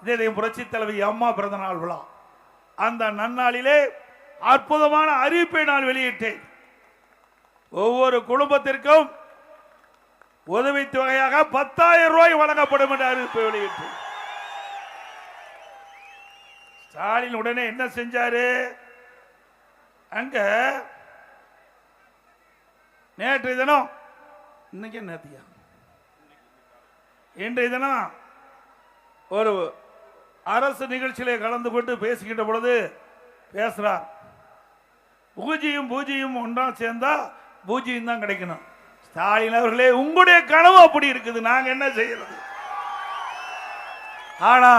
இதே புரட்சி தலைவி அம்மா பிறந்த நாள் விழா. அந்த நன்னாளிலே அற்புதமான அறிவிப்பை நான் வெளியிட்டேன். ஒவ்வொரு குடும்பத்திற்கும் உதவித்தொகையாக 10,000 ரூபாய் வழங்கப்படும் என்று அறிவிப்பை வெளியிட்டேன். ஸ்டாலின் உடனே என்ன செஞ்சாரு? அங்க நேற்று தினம், இன்னைக்கு நேத்தியா, இன்றைய தினம் ஒரு அரசு நிகழ்ச்சியிலே கலந்து கொண்டு பேசுகின்ற பொழுது பேசுறார். பூஜ்ஜியம் பூஜ்ஜியம் ஒன்றா சேர்ந்தா பூஜ்ஜியம் தான் கிடைக்கணும். ஸ்டாலின் அவர்களே, உங்களுடைய கனவு அப்படி இருக்குது, நாங்க என்ன செய்யறது? ஆனா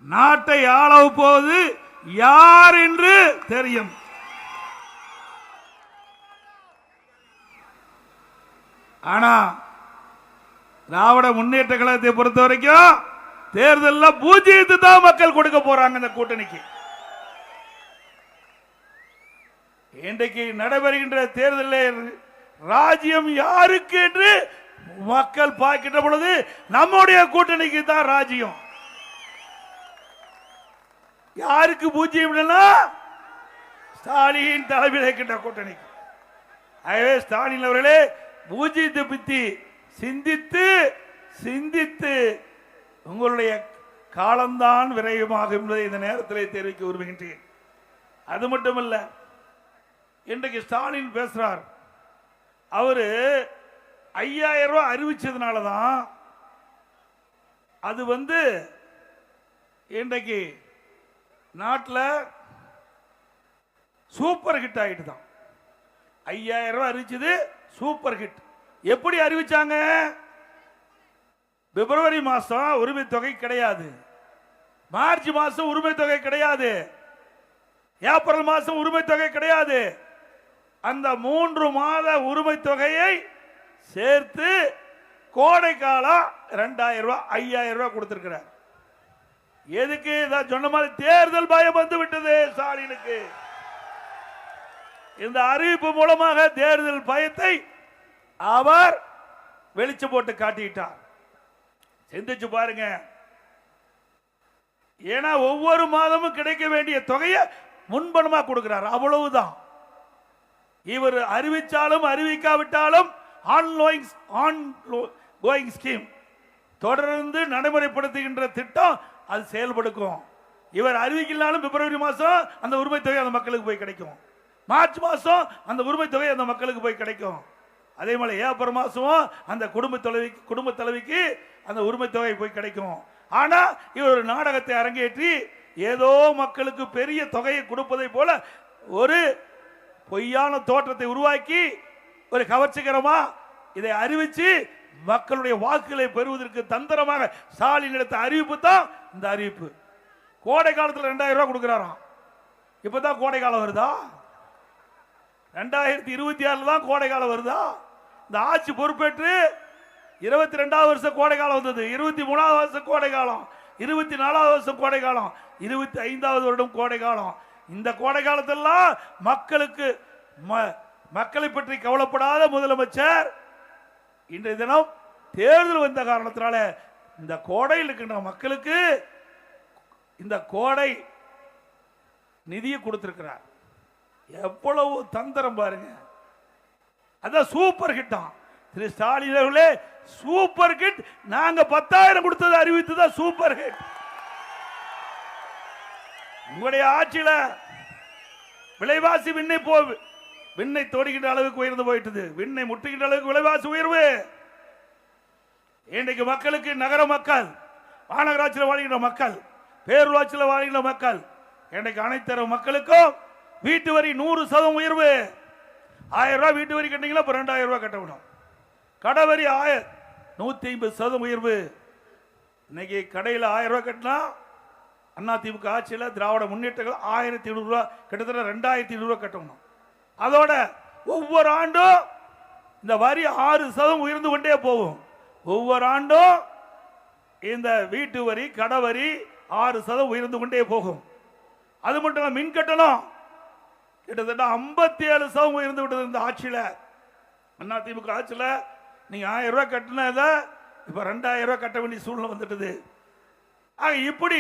நாட்டை ஆள போவது யார் என்று தெரியும். ஆனா திராவிட முன்னேற்ற கழகத்தை பொறுத்த வரைக்கும் தேர்தலில் பூஜ்ஜியத்தை தான் மக்கள் கொடுக்க போறாங்க இந்த கூட்டணிக்கு. இன்றைக்கு நடைபெறுகின்ற தேர்தலில் ராஜ்யம் யாருக்கு என்று மக்கள் பார்க்கின்ற பொழுது நம்முடைய கூட்டணிக்கு தான் ராஜ்யம். யாருக்கு பூஜ்ஜியம் இல்லைன்னா ஸ்டாலின் தலைமையில் இருக்கின்ற கூட்டணிக்கு. ஆகவே ஸ்டாலின் அவர்களே, பூஜ்ஜியத்தை பற்றி சிந்தித்து சிந்தித்து உங்களுடைய காலம்தான் விரைவாகும் என்பதை இந்த நேரத்தில் தெரிவிக்க விரும்புகின்றேன். அது மட்டுமல்ல, இன்றைக்கு ஸ்டாலின் பேசுறார். அவரு 5,000 ரூபாய் அறிவிச்சதுனாலதான் அது இன்றைக்கு நாட்டில் சூப்பர் ஹிட் ஆகிட்டு தான். 5,000 ரூபாய் அறிவிச்சது சூப்பர் ஹிட். எப்படி அறிவிச்சாங்க? பிப்ரவரி மாசம் உரிமை தொகை கிடையாது, மார்ச் மாசம் உரிமை தொகை கிடையாது, ஏப்ரல் மாசம் உரிமை தொகை கிடையாது. அந்த 3 மாத உரிமை தொகையை சேர்த்து கோடை காலம் 2,000 ரூபாய் 5,000 ரூபாய் கொடுத்திருக்கிறார். எதுக்கு? சொன்ன மாதிரி தேர்தல் பயம் வந்து விட்டது ஸ்டாலினுக்கு. இந்த அறிவிப்பு மூலமாக தேர்தல் பயத்தை அவர் வெளிச்சு போட்டு காட்டிட்டார். சிந்திச்சு பாருங்க. ஏன்னா ஒவ்வொரு மாதமும் கிடைக்க வேண்டிய தொகையை முன்பணமா கொடுக்கிறார், அவ்வளவுதான். இவர் அறிவிச்சாலும் அறிவிக்காவிட்டாலும் ஆன்கோயிங் ஸ்கீம், தொடர்ந்து நடைமுறைப்படுத்துகின்ற திட்டம் அது செயல்படுக்கும். இவர் அறிவிக்கலாலும் பிப்ரவரி மாசம் அந்த உரிமை தொகை அந்த மக்களுக்கு போய் கிடைக்கும், மார்ச் மாசம் அந்த உரிமை தொகை அந்த மக்களுக்கு போய் கிடைக்கும். அதே மாதிரி ஏப்ரல் மாசமும் அந்த குடும்ப தலைவிக்கு அந்த உரிமை தொகை போய் கிடைக்கும். ஆனா இவர் ஒரு நாடகத்தை அரங்கேற்றி ஏதோ மக்களுக்கு பெரிய தொகையை கொடுப்பதை போல ஒரு பொய்யான தோற்றத்தை உருவாக்கி ஒரு கவர்ச்சிகரமா இதை அறிவிச்சு மக்களுடைய வாக்குகளை பெறுவதற்கு தந்திரமாக ஸ்டாலின் எடுத்த அறிவிப்பு தான் இந்த அறிவிப்பு. கோடை காலத்தில் 2,000 ரூபாய் கொடுக்கிறாராம். இப்பதான் கோடை காலம் வருதா? 2026 தான் கோடை காலம் வருதா? இந்த ஆட்சி பொறுப்பேற்று 22வது வருஷம் கோடை காலம் வந்தது, 23வது வருஷம் கோடை காலம், 24வது வருஷம் கோடை காலம், 25வது வருடம் கோடை காலம். இந்த கோடை காலத்தெல்லாம் மக்களை பற்றி கவலைப்படாத முதலமைச்சர் இன்றைய தினம் தேர்தல் வந்த காரணத்தினால இந்த கோடையில் இருக்கின்ற மக்களுக்கு இந்த கோடை நிதியை கொடுத்திருக்கிறார். எவ்வளவு தந்திரம் பாருங்க. அதான் சூப்பர் ஹிட். திரு ஸ்டாலின் அவர்களே, சூப்பர் ஹிட். நாங்க 10,000 கொடுத்தது அறிவித்தது சூப்பர் ஹிட். உங்களுடைய ஆட்சியில விலைவாசி விண்ணை தோடுகின்ற அளவுக்கு உயர்ந்து போயிட்டது. விண்ணை முட்டுகின்ற அளவுக்கு விலைவாசி உயர்வு. இன்றைக்கு மக்களுக்கு, நகர மக்கள், மாநகராட்சியில் வாழ்கின்ற மக்கள், பேரூராட்சியில் வாழ்கின்ற மக்கள், இன்றைக்கு அனைத்து மக்களுக்கும் வீட்டு வரி 100% உயர்வு. 1,000 ரூபாய் வீட்டு வரி கட்டிங்களா, 2,000 ரூபாய் கட்டணும். கடை வரி 150% உயர்வு. இன்னைக்கு கடையில் 1,000 ரூபாய் கட்டினா அதிமுக ஆட்சியில் திராவிட முன்னேற்றங்கள் 1,800 ரூபாய், கிட்டத்தட்ட 2,200 ரூபாய் கட்டணும். அதோட ஒவ்வொரு ஆண்டும் இந்த வரி 6% உயர்ந்து கொண்டே போகும். ஒவ்வொரு ஆண்டும் இந்த வீட்டு வரி, கடை வரி 6% உயர்ந்து கொண்டே போகும். அது மட்டும் இல்ல, மின் கட்டணம் கிட்டத்தட்ட 57% உயர்ந்து விட்டது இந்த ஆட்சியில். அதிமுக ஆட்சியில் நீங்க 1,000 ரூபாய் கட்டினத இப்ப 2000 ரூபாய் கட்ட வேண்டிய சூழ்நிலை வந்துட்டது. ஆக இப்படி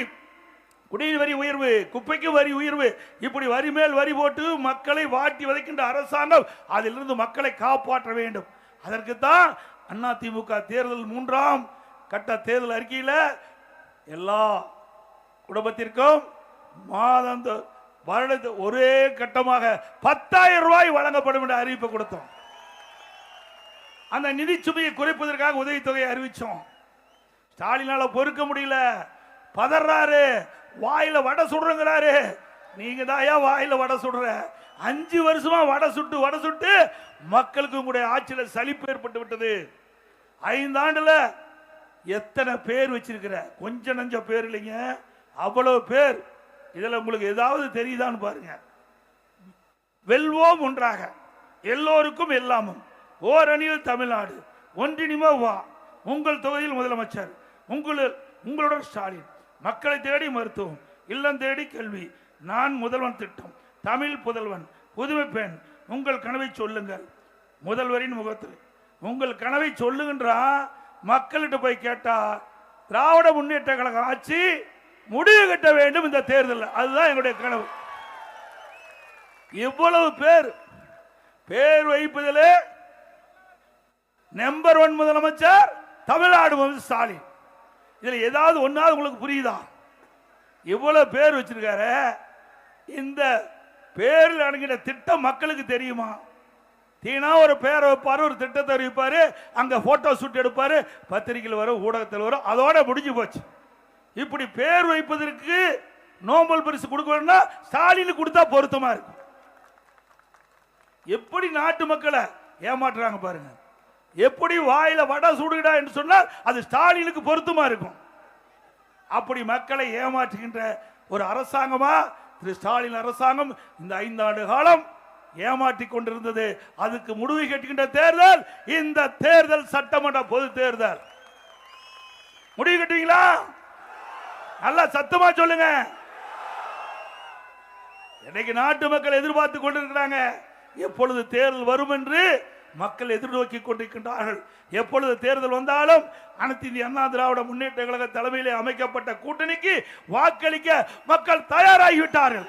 குடிநீர் வரி உயர்வு, குப்பைக்கு வரி உயர்வு, இப்படி வரி மேல் வரி போட்டு மக்களை வாட்டி வதைக்கின்ற அரசாங்கம் அதிலிருந்து மக்களை காப்பாற்ற வேண்டும். அதற்குத்தான் அதிமுக தேர்தல் 3ஆம் கட்ட தேர்தல் அறிக்கையில் எல்லா குடும்பத்திற்கும் மாதந்த வருடத்து ஒரே கட்டமாக 10,000 ரூபாய் வழங்கப்படும் என்ற அறிவிப்பை கொடுத்தோம். அந்த நிதி சுமையை குறைப்பதற்காக உதவித்தொகையை அறிவிச்சோம். ஸ்டாலினால பொறுக்க முடியல, பதறாரு, வாயில வடை சுடுறாரு. நீங்க தான் வாயில வடை சுடுற? 5 வருஷமா வடை சுட்டு மக்களுக்கு உங்களுடைய ஆட்சியில் சலிப்பு ஏற்பட்டு விட்டது. 5 ஆண்டுல எத்தனை பேர் வச்சிருக்கிற? கொஞ்ச நஞ்ச பேர் இல்லைங்க, அவ்வளவு பேர். இதுல உங்களுக்கு ஏதாவது தெரியுதான்னு பாருங்க. வெல்வோம் ஒன்றாக, எல்லோருக்கும் எல்லாமும், ஓரணியில் தமிழ்நாடு, ஒன்றினிமோ வா, உங்கள் தொகுதியில் முதலமைச்சர், உங்களுடன் ஸ்டாலின், மக்களை தேடி மருத்துவம், இல்லம் தேடி கல்வி, நான் முதல்வன் திட்டம், தமிழ் புதல்வன், புதுமை பெண், உங்கள் கனவை சொல்லுங்கள். முதல்வரின் முகத்தில் உங்கள் கனவை சொல்லுகின்றா. மக்கள்கிட்ட போய் கேட்டா திராவிட முன்னேற்ற கழக ஆட்சி முடிவு கட்ட வேண்டும் இந்த தேர்தல். அதுதான் எங்களுடைய கனவு. இவ்வளவு பேர் வைப்பதிலே நம்பர் 1 முதலமைச்சர் தமிழ்நாடு ஸ்டாலின். இதுல ஏதாவது ஒன்னாவது உங்களுக்கு புரியுதா? இவ்வளவு பேர் வச்சிருக்காரு. இந்த பேரில் அடங்கின திட்டம் மக்களுக்கு தெரியுமா? தீனா ஒரு பேரை வைப்பாரு, ஒரு திட்டத்தை அறிவிப்பாரு, அங்க போட்டோ ஷூட் எடுப்பாரு, பத்திரிகையில் வரும், ஊடகத்தில் வரும், அதோட முடிஞ்சு போச்சு. இப்படி பேர் வைப்பதற்கு நோபல் பரிசு கொடுக்கணும்னா ஸ்டாலினுக்கு கொடுத்தா பொருத்தமா இருக்கும். எப்படி நாட்டு மக்களை ஏமாற்றுறாங்க பாருங்க. எப்படி வாயில வடை சுடுடா என்று சொன்னால் அது ஸ்டாலினுக்கு பொருத்தமா இருக்கும். அப்படி மக்களை ஏமாற்றுகின்ற ஒரு அரசாங்கமா திரு ஸ்டாலின் அரசாங்கம் இந்த 5 ஆண்டு காலம் ஏமாற்றி கொண்டிருந்தது. அதுக்கு முடிவு கட்டுகின்ற தேர்தல் இந்த தேர்தல், சட்டமன்ற பொது தேர்தல். முடிவு கட்டுவீங்களா? நல்லா சத்தமா சொல்லுங்க. இன்னைக்கு நாட்டு மக்கள் எதிர்பார்த்து கொண்டிருக்கிறாங்க. எப்பொழுது தேர்தல் வரும் என்று மக்கள் எதிர்நோக்கி கொண்டிருக்கின்றார்கள். எப்பொழுது தேர்தல் வந்தாலும் அனைத்து இந்திய அண்ணா திராவிட முன்னேற்ற கழக தலைமையிலே அமைக்கப்பட்ட கூட்டணிக்கு வாக்களிக்க மக்கள் தயாராகிவிட்டார்கள்.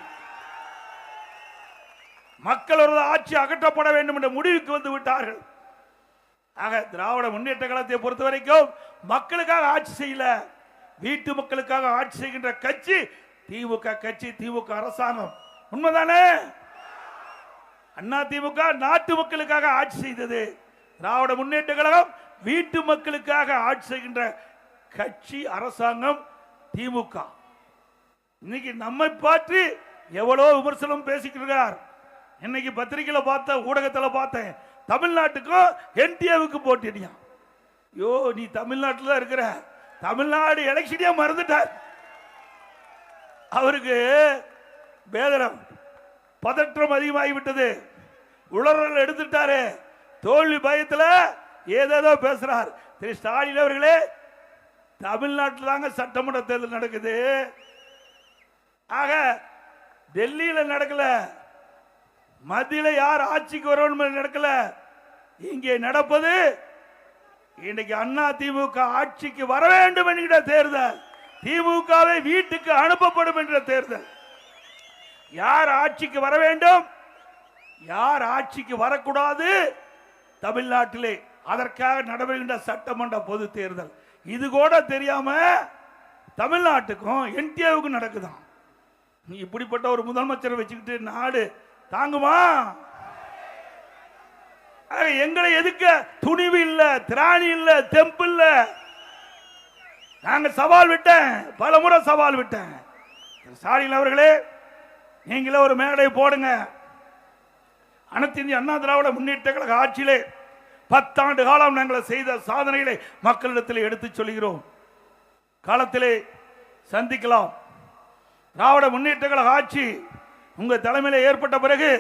மக்கள் ஒரு ஆட்சி அகற்றப்பட வேண்டும் என்ற முடிவுக்கு வந்து விட்டார்கள். ஆக திராவிட முன்னேற்ற கழகத்தை பொறுத்த வரைக்கும் மக்களுக்காக ஆட்சி செய்யல, வீட்டு மக்களுக்காக ஆட்சி செய்கின்ற கட்சி திமுக கட்சி, திமுக அரசாங்கம். உண்மைதானே? அண்ணா திமுக நாட்டு மக்களுக்காக ஆட்சி செய்தது. திராவிட முன்னேற்ற கழகம் வீட்டு மக்களுக்காக ஆட்சி செய்கின்ற கட்சி, அரசாங்கம் திமுக. இன்னைக்கு நம்மை பற்றி எவ்வளவு விமர்சனம் பேசிக்கிறார். இன்னைக்கு பத்திரிகையில பார்த்த, ஊடகத்தில் பார்த்தேன், தமிழ்நாட்டுக்கும் என்டிஏவுக்கு போட்டியா. யோ, நீ தமிழ்நாட்டில் தான் இருக்கிற, தமிழ்நாடு எலெக்ஷனே மறந்துட்டார். அவருக்கு வேதனம், பதற்றம் அதிகமாகிவிட்டது, உளறல் எடுத்துட்டாரு, தோல்வி பயத்தில் ஏதேதோ பேசுறார். திரு ஸ்டாலின் அவர்களே, தமிழ்நாட்டில் தாங்க சட்டமன்ற தேர்தல் நடக்குது. ஆக டெல்லியில் நடக்கல, மத்தியில் யார் ஆட்சிக்கு வரணும் நடக்கல, இங்கே நடப்பது இன்னைக்கு அண்ணா திமுக ஆட்சிக்கு வர வேண்டும் என்கிற தேர்தல், திமுகவை வீட்டுக்கு அனுப்பப்படும் என்ற தேர்தல். யார் ஆட்சிக்கு வர வேண்டும், யார் ஆட்சிக்கு வரக்கூடாது தமிழ்நாட்டிலே, அதற்காக நடைபெறுகின்ற சட்டமன்ற பொது தேர்தல். இது கூட தெரியாம தமிழ்நாட்டுக்கும் என்டிஏவுக்கும் நடக்குதான். இப்படிப்பட்ட ஒரு முதலமைச்சர் வச்சுக்கிட்டு நாடு தாங்குமா? எங்களை எதுக்க துணிவு இல்ல, திராணி இல்ல, தெம்பு இல்ல. நாங்க சவால் விட்டேன், பல முறை சவால் விட்டேன். ஸ்டாலின் அவர்களே, நீங்களே ஒரு மேடை போடுங்க. அனைத்து இந்திய அண்ணா திராவிட முன்னேற்ற கழக ஆட்சியிலே 10 ஆண்டு காலம் நாங்கள் செய்த சாதனைகளை மக்களிடத்தில் எடுத்து சொல்கிறோம். காலத்திலே சந்திக்கலாம். திராவிட முன்னேற்ற கழக ஆட்சி உங்க தலைமையில் ஏற்பட்ட பிறகு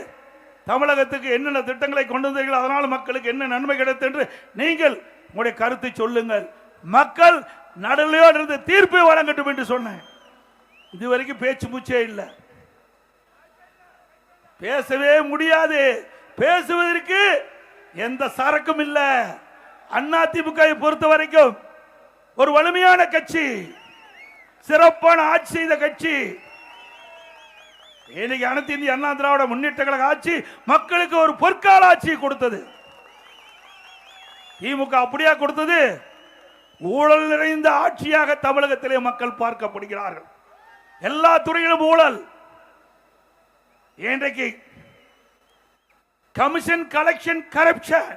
தமிழகத்துக்கு என்னென்ன திட்டங்களை கொண்டு வந்தீர்கள், அதனால் மக்களுக்கு என்ன நன்மை கிடைத்தது என்று நீங்கள் உங்களுடைய கருத்தை சொல்லுங்கள். மக்கள் நடுநிலையோடு இருந்து தீர்ப்பை வழங்கட்டும் என்று சொன்னேன். இதுவரைக்கும் பேச்சு மூச்சே இல்லை, பேசவே முடியாது, பேசுவதற்கு எந்த சரக்கும் இல்லை. அதிமுக பொறுத்த வரைக்கும் ஒரு வலிமையான கட்சி, சிறப்பான ஆட்சி செய்த கட்சி. இன்னைக்கு அனைத்து இந்திய அண்ணா திராவிட முன்னேற்ற கழக ஆட்சி மக்களுக்கு ஒரு பொற்கால ஆட்சி கொடுத்தது. திமுக அப்படியா கொடுத்தது? ஊழல் நிறைந்த ஆட்சியாக தமிழகத்திலே மக்கள் பார்க்கப்படுகிறார்கள். எல்லா துறையிலும் ஊழல். இன்றைக்கு கமிஷன், கலெக்ஷன், கரப்ஷன்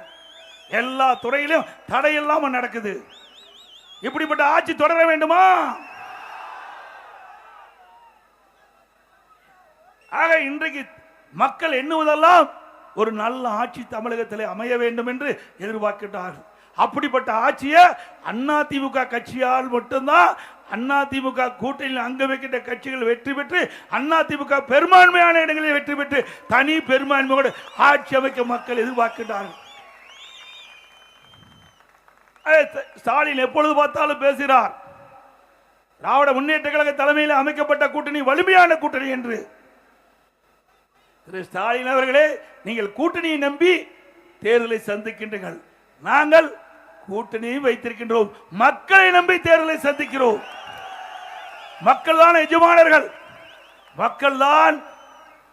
எல்லா துறையிலும் தடையில்லாம நடக்குது. இப்படிப்பட்ட ஆட்சி தொடர வேண்டுமா? ஆக இன்றைக்கு மக்கள் எண்ணுவதெல்லாம் ஒரு நல்ல ஆட்சி தமிழகத்திலே அமைய வேண்டும் என்று எதிர்பார்க்கிறார்கள். அப்படிப்பட்ட ஆட்சியை அதிமுக கட்சியால் மட்டும்தான், அதிமுக கூட்டணியில் அங்க வைக்கின்ற கட்சிகள் வெற்றி பெற்று அதிமுக பெரும்பான்மையான இடங்களில் வெற்றி பெற்று தனி பெரும்பான்மையோடு ஆட்சி அமைக்க மக்கள் எதிர்பார்க்கிறார்கள். ஸ்டாலின் எப்பொழுது பார்த்தாலும் பேசுகிறார், திராவிட முன்னேற்ற கழக தலைமையில் அமைக்கப்பட்ட கூட்டணி வலிமையான கூட்டணி என்று. திரு ஸ்டாலின் அவர்களே, நீங்கள் கூட்டணியை நம்பி தேர்தலை சந்திக்கின்றீர்கள். நாங்கள் கூட்டணியை வைத்திருக்கின்றோம், மக்களை நம்பி தேர்தலை சந்திக்கிறோம். மக்கள் தான் எஜமானர்கள், மக்கள் தான்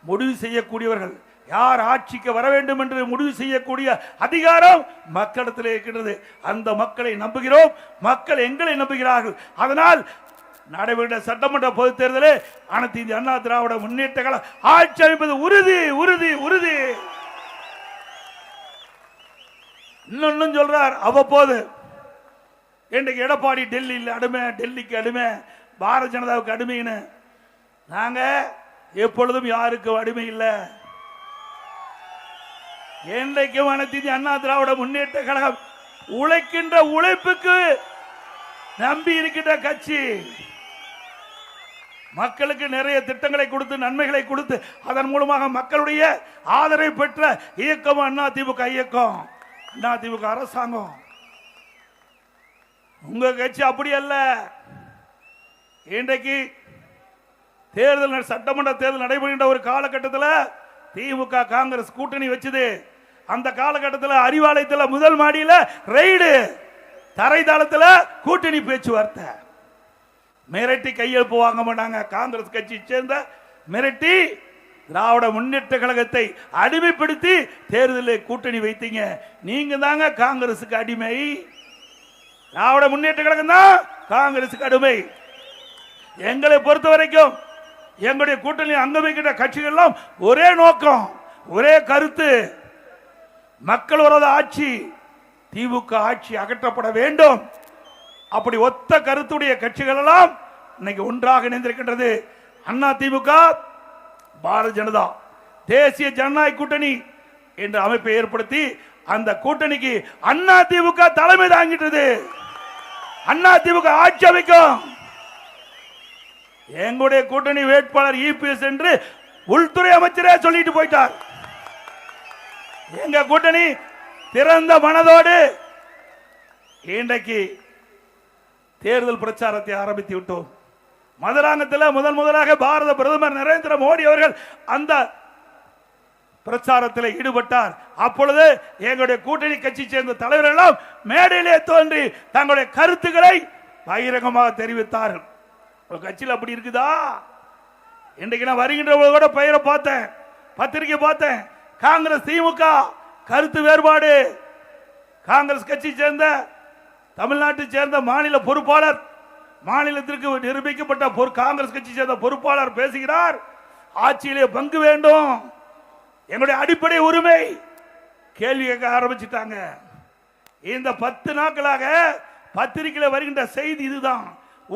முடிவு செய்யக்கூடியவர்கள். யார் ஆட்சிக்கு வர வேண்டும் என்று முடிவு செய்யக்கூடிய அதிகாரம் மக்களிடத்தில் இருக்கின்றது. அந்த மக்களை நம்புகிறோம், மக்கள் எங்களை நம்புகிறார்கள். அதனால் நடைபெற்ற சட்டமன்ற பொதுத் தேர்தலே அனைத்து இந்திய அண்ணா திராவிட முன்னேற்ற கழகம் ஆட்சி அமைப்பது உறுதி உறுதி உறுதி. இன்னொன்னு சொல்றார் அவ்வப்போது, இன்றைக்கு எடப்பாடி டெல்லியில் அடிமை, டெல்லிக்கு அடிமை, பாரதிய ஜனதாவுக்கு அடிமைன்னு. நாங்க எப்பொழுதும் யாருக்கும் அடிமை இல்லை. என்றைக்கும் அனைத்து இந்திய அண்ணா திராவிட முன்னேற்ற கழகம் உழைக்கின்ற உழைப்புக்கு நம்பி இருக்கின்ற கட்சி. மக்களுக்கு நிறைய திட்டங்களை கொடுத்து, நன்மைகளை கொடுத்து, அதன் மூலமாக மக்களுடைய ஆதரவை பெற்ற இயக்கம் அதிமுக இயக்கம், அதிமுக அரசாங்கம். உங்க கட்சி அப்படி அல்ல. இன்றைக்கு தேர்தல், சட்டமன்ற தேர்தல் நடைபெறுகின்ற ஒரு காலகட்டத்தில் திமுக காங்கிரஸ் கூட்டணி வச்சது. அந்த காலகட்டத்தில் அறிவாலயத்தில் முதல் மாடியில் ரெய்டு, தரைதளத்தில் கூட்டணி பேச்சுவார்த்தை. மிரட்டி கையெழுப்பு வாங்க மாட்டாங்க. காங்கிரஸ் கட்சி சேர்ந்த மிரட்டி திராவிட முன்னேற்ற கழகத்தை அடிமைப்படுத்தி தேர்தலில் கூட்டணி வைத்தீங்க. நீங்க தாங்க காங்கிரசுக்கு அடிமை. திராவிட முன்னேற்ற கழகம் தான் காங்கிரசுக்கு அடிமை. எங்களை பொறுத்த வரைக்கும் எங்களுடைய கூட்டணி அங்க வைக்கின்ற கட்சிகள் எல்லாம் ஒரே நோக்கம், ஒரே கருத்து, மக்கள் விரோத ஆட்சி, திமுக ஆட்சி அகற்றப்பட வேண்டும். அப்படி ஒத்த கருத்துடைய கட்சிகள் எல்லாம் இன்னைக்கு ஒன்றாக இணைந்திருக்கின்றது. அண்ணா திமுக, பாரதிய ஜனதா, தேசிய ஜனநாயக கூட்டணி என்ற அமைப்பை ஏற்படுத்தி அந்த கூட்டணிக்கு அண்ணா திமுக தலைமை தாங்கிட்டது. அண்ணா திமுக ஆட்சி அமைக்கும். எங்களுடைய கூட்டணி வேட்பாளர் இபிஎஸ் என்று உள்துறை அமைச்சரே சொல்லிட்டு போயிட்டார். எங்க கூட்டணி திறந்த மனதோடு இன்றைக்கு தேர்தல் பிரச்சாரத்தை ஆரம்பித்து விட்டோம். மதுராங்கத்தில் முதலாக பாரத பிரதமர் நரேந்திர மோடி அவர்கள் அந்த பிரச்சாரத்தில் ஈடுபட்டார். அப்பொழுது எங்களுடைய கூட்டணி கட்சி சேர்ந்த தலைவர்கள் எல்லாம் மேடையிலே தோன்றி தங்களுடைய கருத்துக்களை பகிரங்கமாக தெரிவித்தார்கள். கட்சியில் அப்படி இருக்குதா? இன்றைக்கு நான் வருகின்ற கூட பெயரை பார்த்தேன், பத்திரிகை பார்த்தேன். காங்கிரஸ் திமுக கருத்து வேறுபாடு. காங்கிரஸ் கட்சி சேர்ந்த, தமிழ்நாட்டை சேர்ந்த மாநில பொறுப்பாளர், மாநிலத்திற்கு நிரூபிக்கப்பட்ட காங்கிரஸ் கட்சி சேர்ந்த பொறுப்பாளர் பேசுகிறார், ஆட்சியிலே பங்கு வேண்டும், எங்களுடைய அடிப்படை உரிமை. கேள்வி கேட்க ஆரம்பிச்சிட்டாங்க. இந்த 10 நாட்களாக பத்திரிகையில் வருகின்ற செய்தி இதுதான்.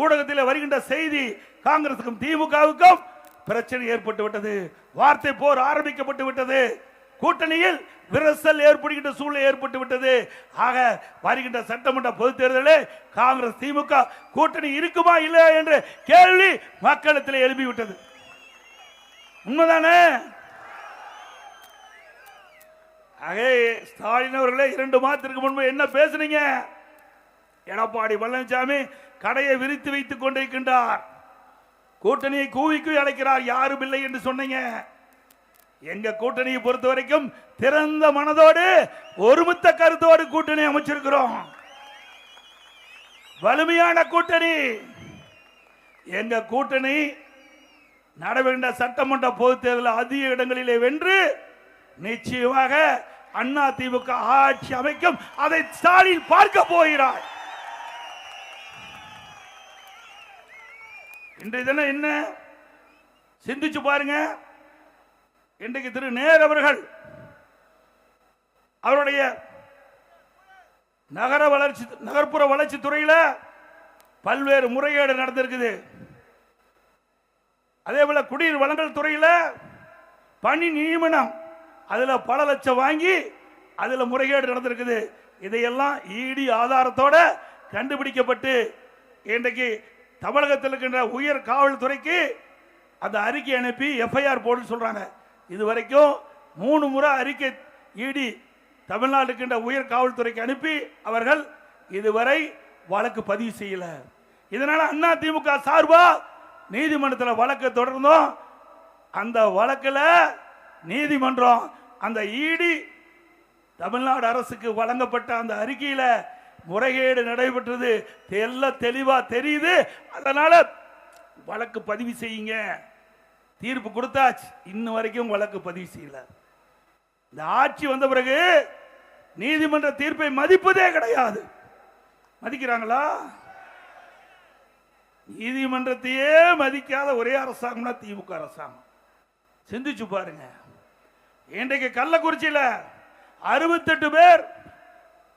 ஊடகத்தில் வருகின்ற செய்தி, காங்கிரசுக்கும் திமுகவுக்கும் பிரச்சனை ஏற்பட்டு விட்டது, வார்த்தை போர் ஆரம்பிக்கப்பட்டு விட்டது, கூட்டணியில் விரசல் ஏற்படுகின்ற சூழ்நிலை ஏற்பட்டு விட்டது. ஆக வருகின்ற சட்டமன்ற பொதுத் தேர்தலில் காங்கிரஸ் திமுக கூட்டணி இருக்குமா இல்லையா என்ற கேள்வி மக்களிடத்தில் எழுப்பிவிட்டது. உண்மைதானே? ஆகவே ஸ்டாலின் அவர்களே, 2 மாதத்திற்கு முன்பு என்ன பேசுனீங்க? எடப்பாடி பழனிசாமி கடையை விரித்து வைத்துக் கொண்டிருக்கின்றார், கூட்டணியை கூவிக்கு அழைக்கிறார், யாரும் இல்லை என்று சொன்னீங்க. எங்க கூட்டணியை பொறுத்த வரைக்கும் திறந்த மனதோடு ஒருமித்த கருத்தோடு கூட்டணி அமைச்சிருக்கிறோம். வலிமையான கூட்டணி. எங்க கூட்டணி நடைபெற்ற சட்டமன்ற பொதுத் தேர்தலில் அதிக இடங்களிலே வென்று நிச்சயமாக அண்ணா திமுக ஆட்சி அமைக்கும். அதை ஸ்டாலின் பார்க்க போகிறார். இன்றைய தினம் என்ன சிந்திச்சு பாருங்க. இன்றைக்கு திரு நேர் அவர்கள் அவருடைய நகர்ப்புற வளர்ச்சி துறையில் பல்வேறு முறைகேடு நடந்திருக்குது. அதே போல குடிநீர் வழங்கல் துறையில் பணி நியமனம் அதுல பல லட்சம் வாங்கி அதுல முறைகேடு நடந்திருக்குது. இதையெல்லாம் இடி ஆதாரத்தோட கண்டுபிடிக்கப்பட்டு இன்றைக்கு தமிழகத்தில் இருக்கின்ற உயர் காவல்துறைக்கு அந்த அறிக்கை அனுப்பி எஃப்ஐஆர் போடு சொல்றாங்க. இதுவரைக்கும் 3 முறை அறிக்கை இடி தமிழ்நாடு இருக்கின்ற உயர் காவல்துறைக்கு அனுப்பி அவர்கள் இதுவரை வழக்கு பதிவு செய்யல. இதனால அண்ணா திமுக சார்பா நீதிமன்றத்தில் வழக்கு தொடர்ந்தோம். அந்த வழக்கில் நீதிமன்றம் அந்த இடி தமிழ்நாடு அரசுக்கு வழங்கப்பட்ட அந்த அறிக்கையில முறைகேடு நடைபெற்றது தெளிவா தெரியுது. அதனால வழக்கு பதிவு செய்யுங்க தீர்ப்பு கொடுத்தாச்சு. இன்னும் வரைக்கும் வழக்கு பதிவு செய்யல. இந்த ஆட்சி வந்த பிறகு நீதிமன்ற தீர்ப்பை மதிப்பதே கிடையாது. மதிக்கிறாங்களா? நீதிமன்றத்தையே மதிக்காத ஒரே அரசாங்கம்னா திமுக அரசாங்கம். சிந்திச்சு பாருங்க. இன்றைக்கு கள்ளக்குறிச்சியில 68 பேர்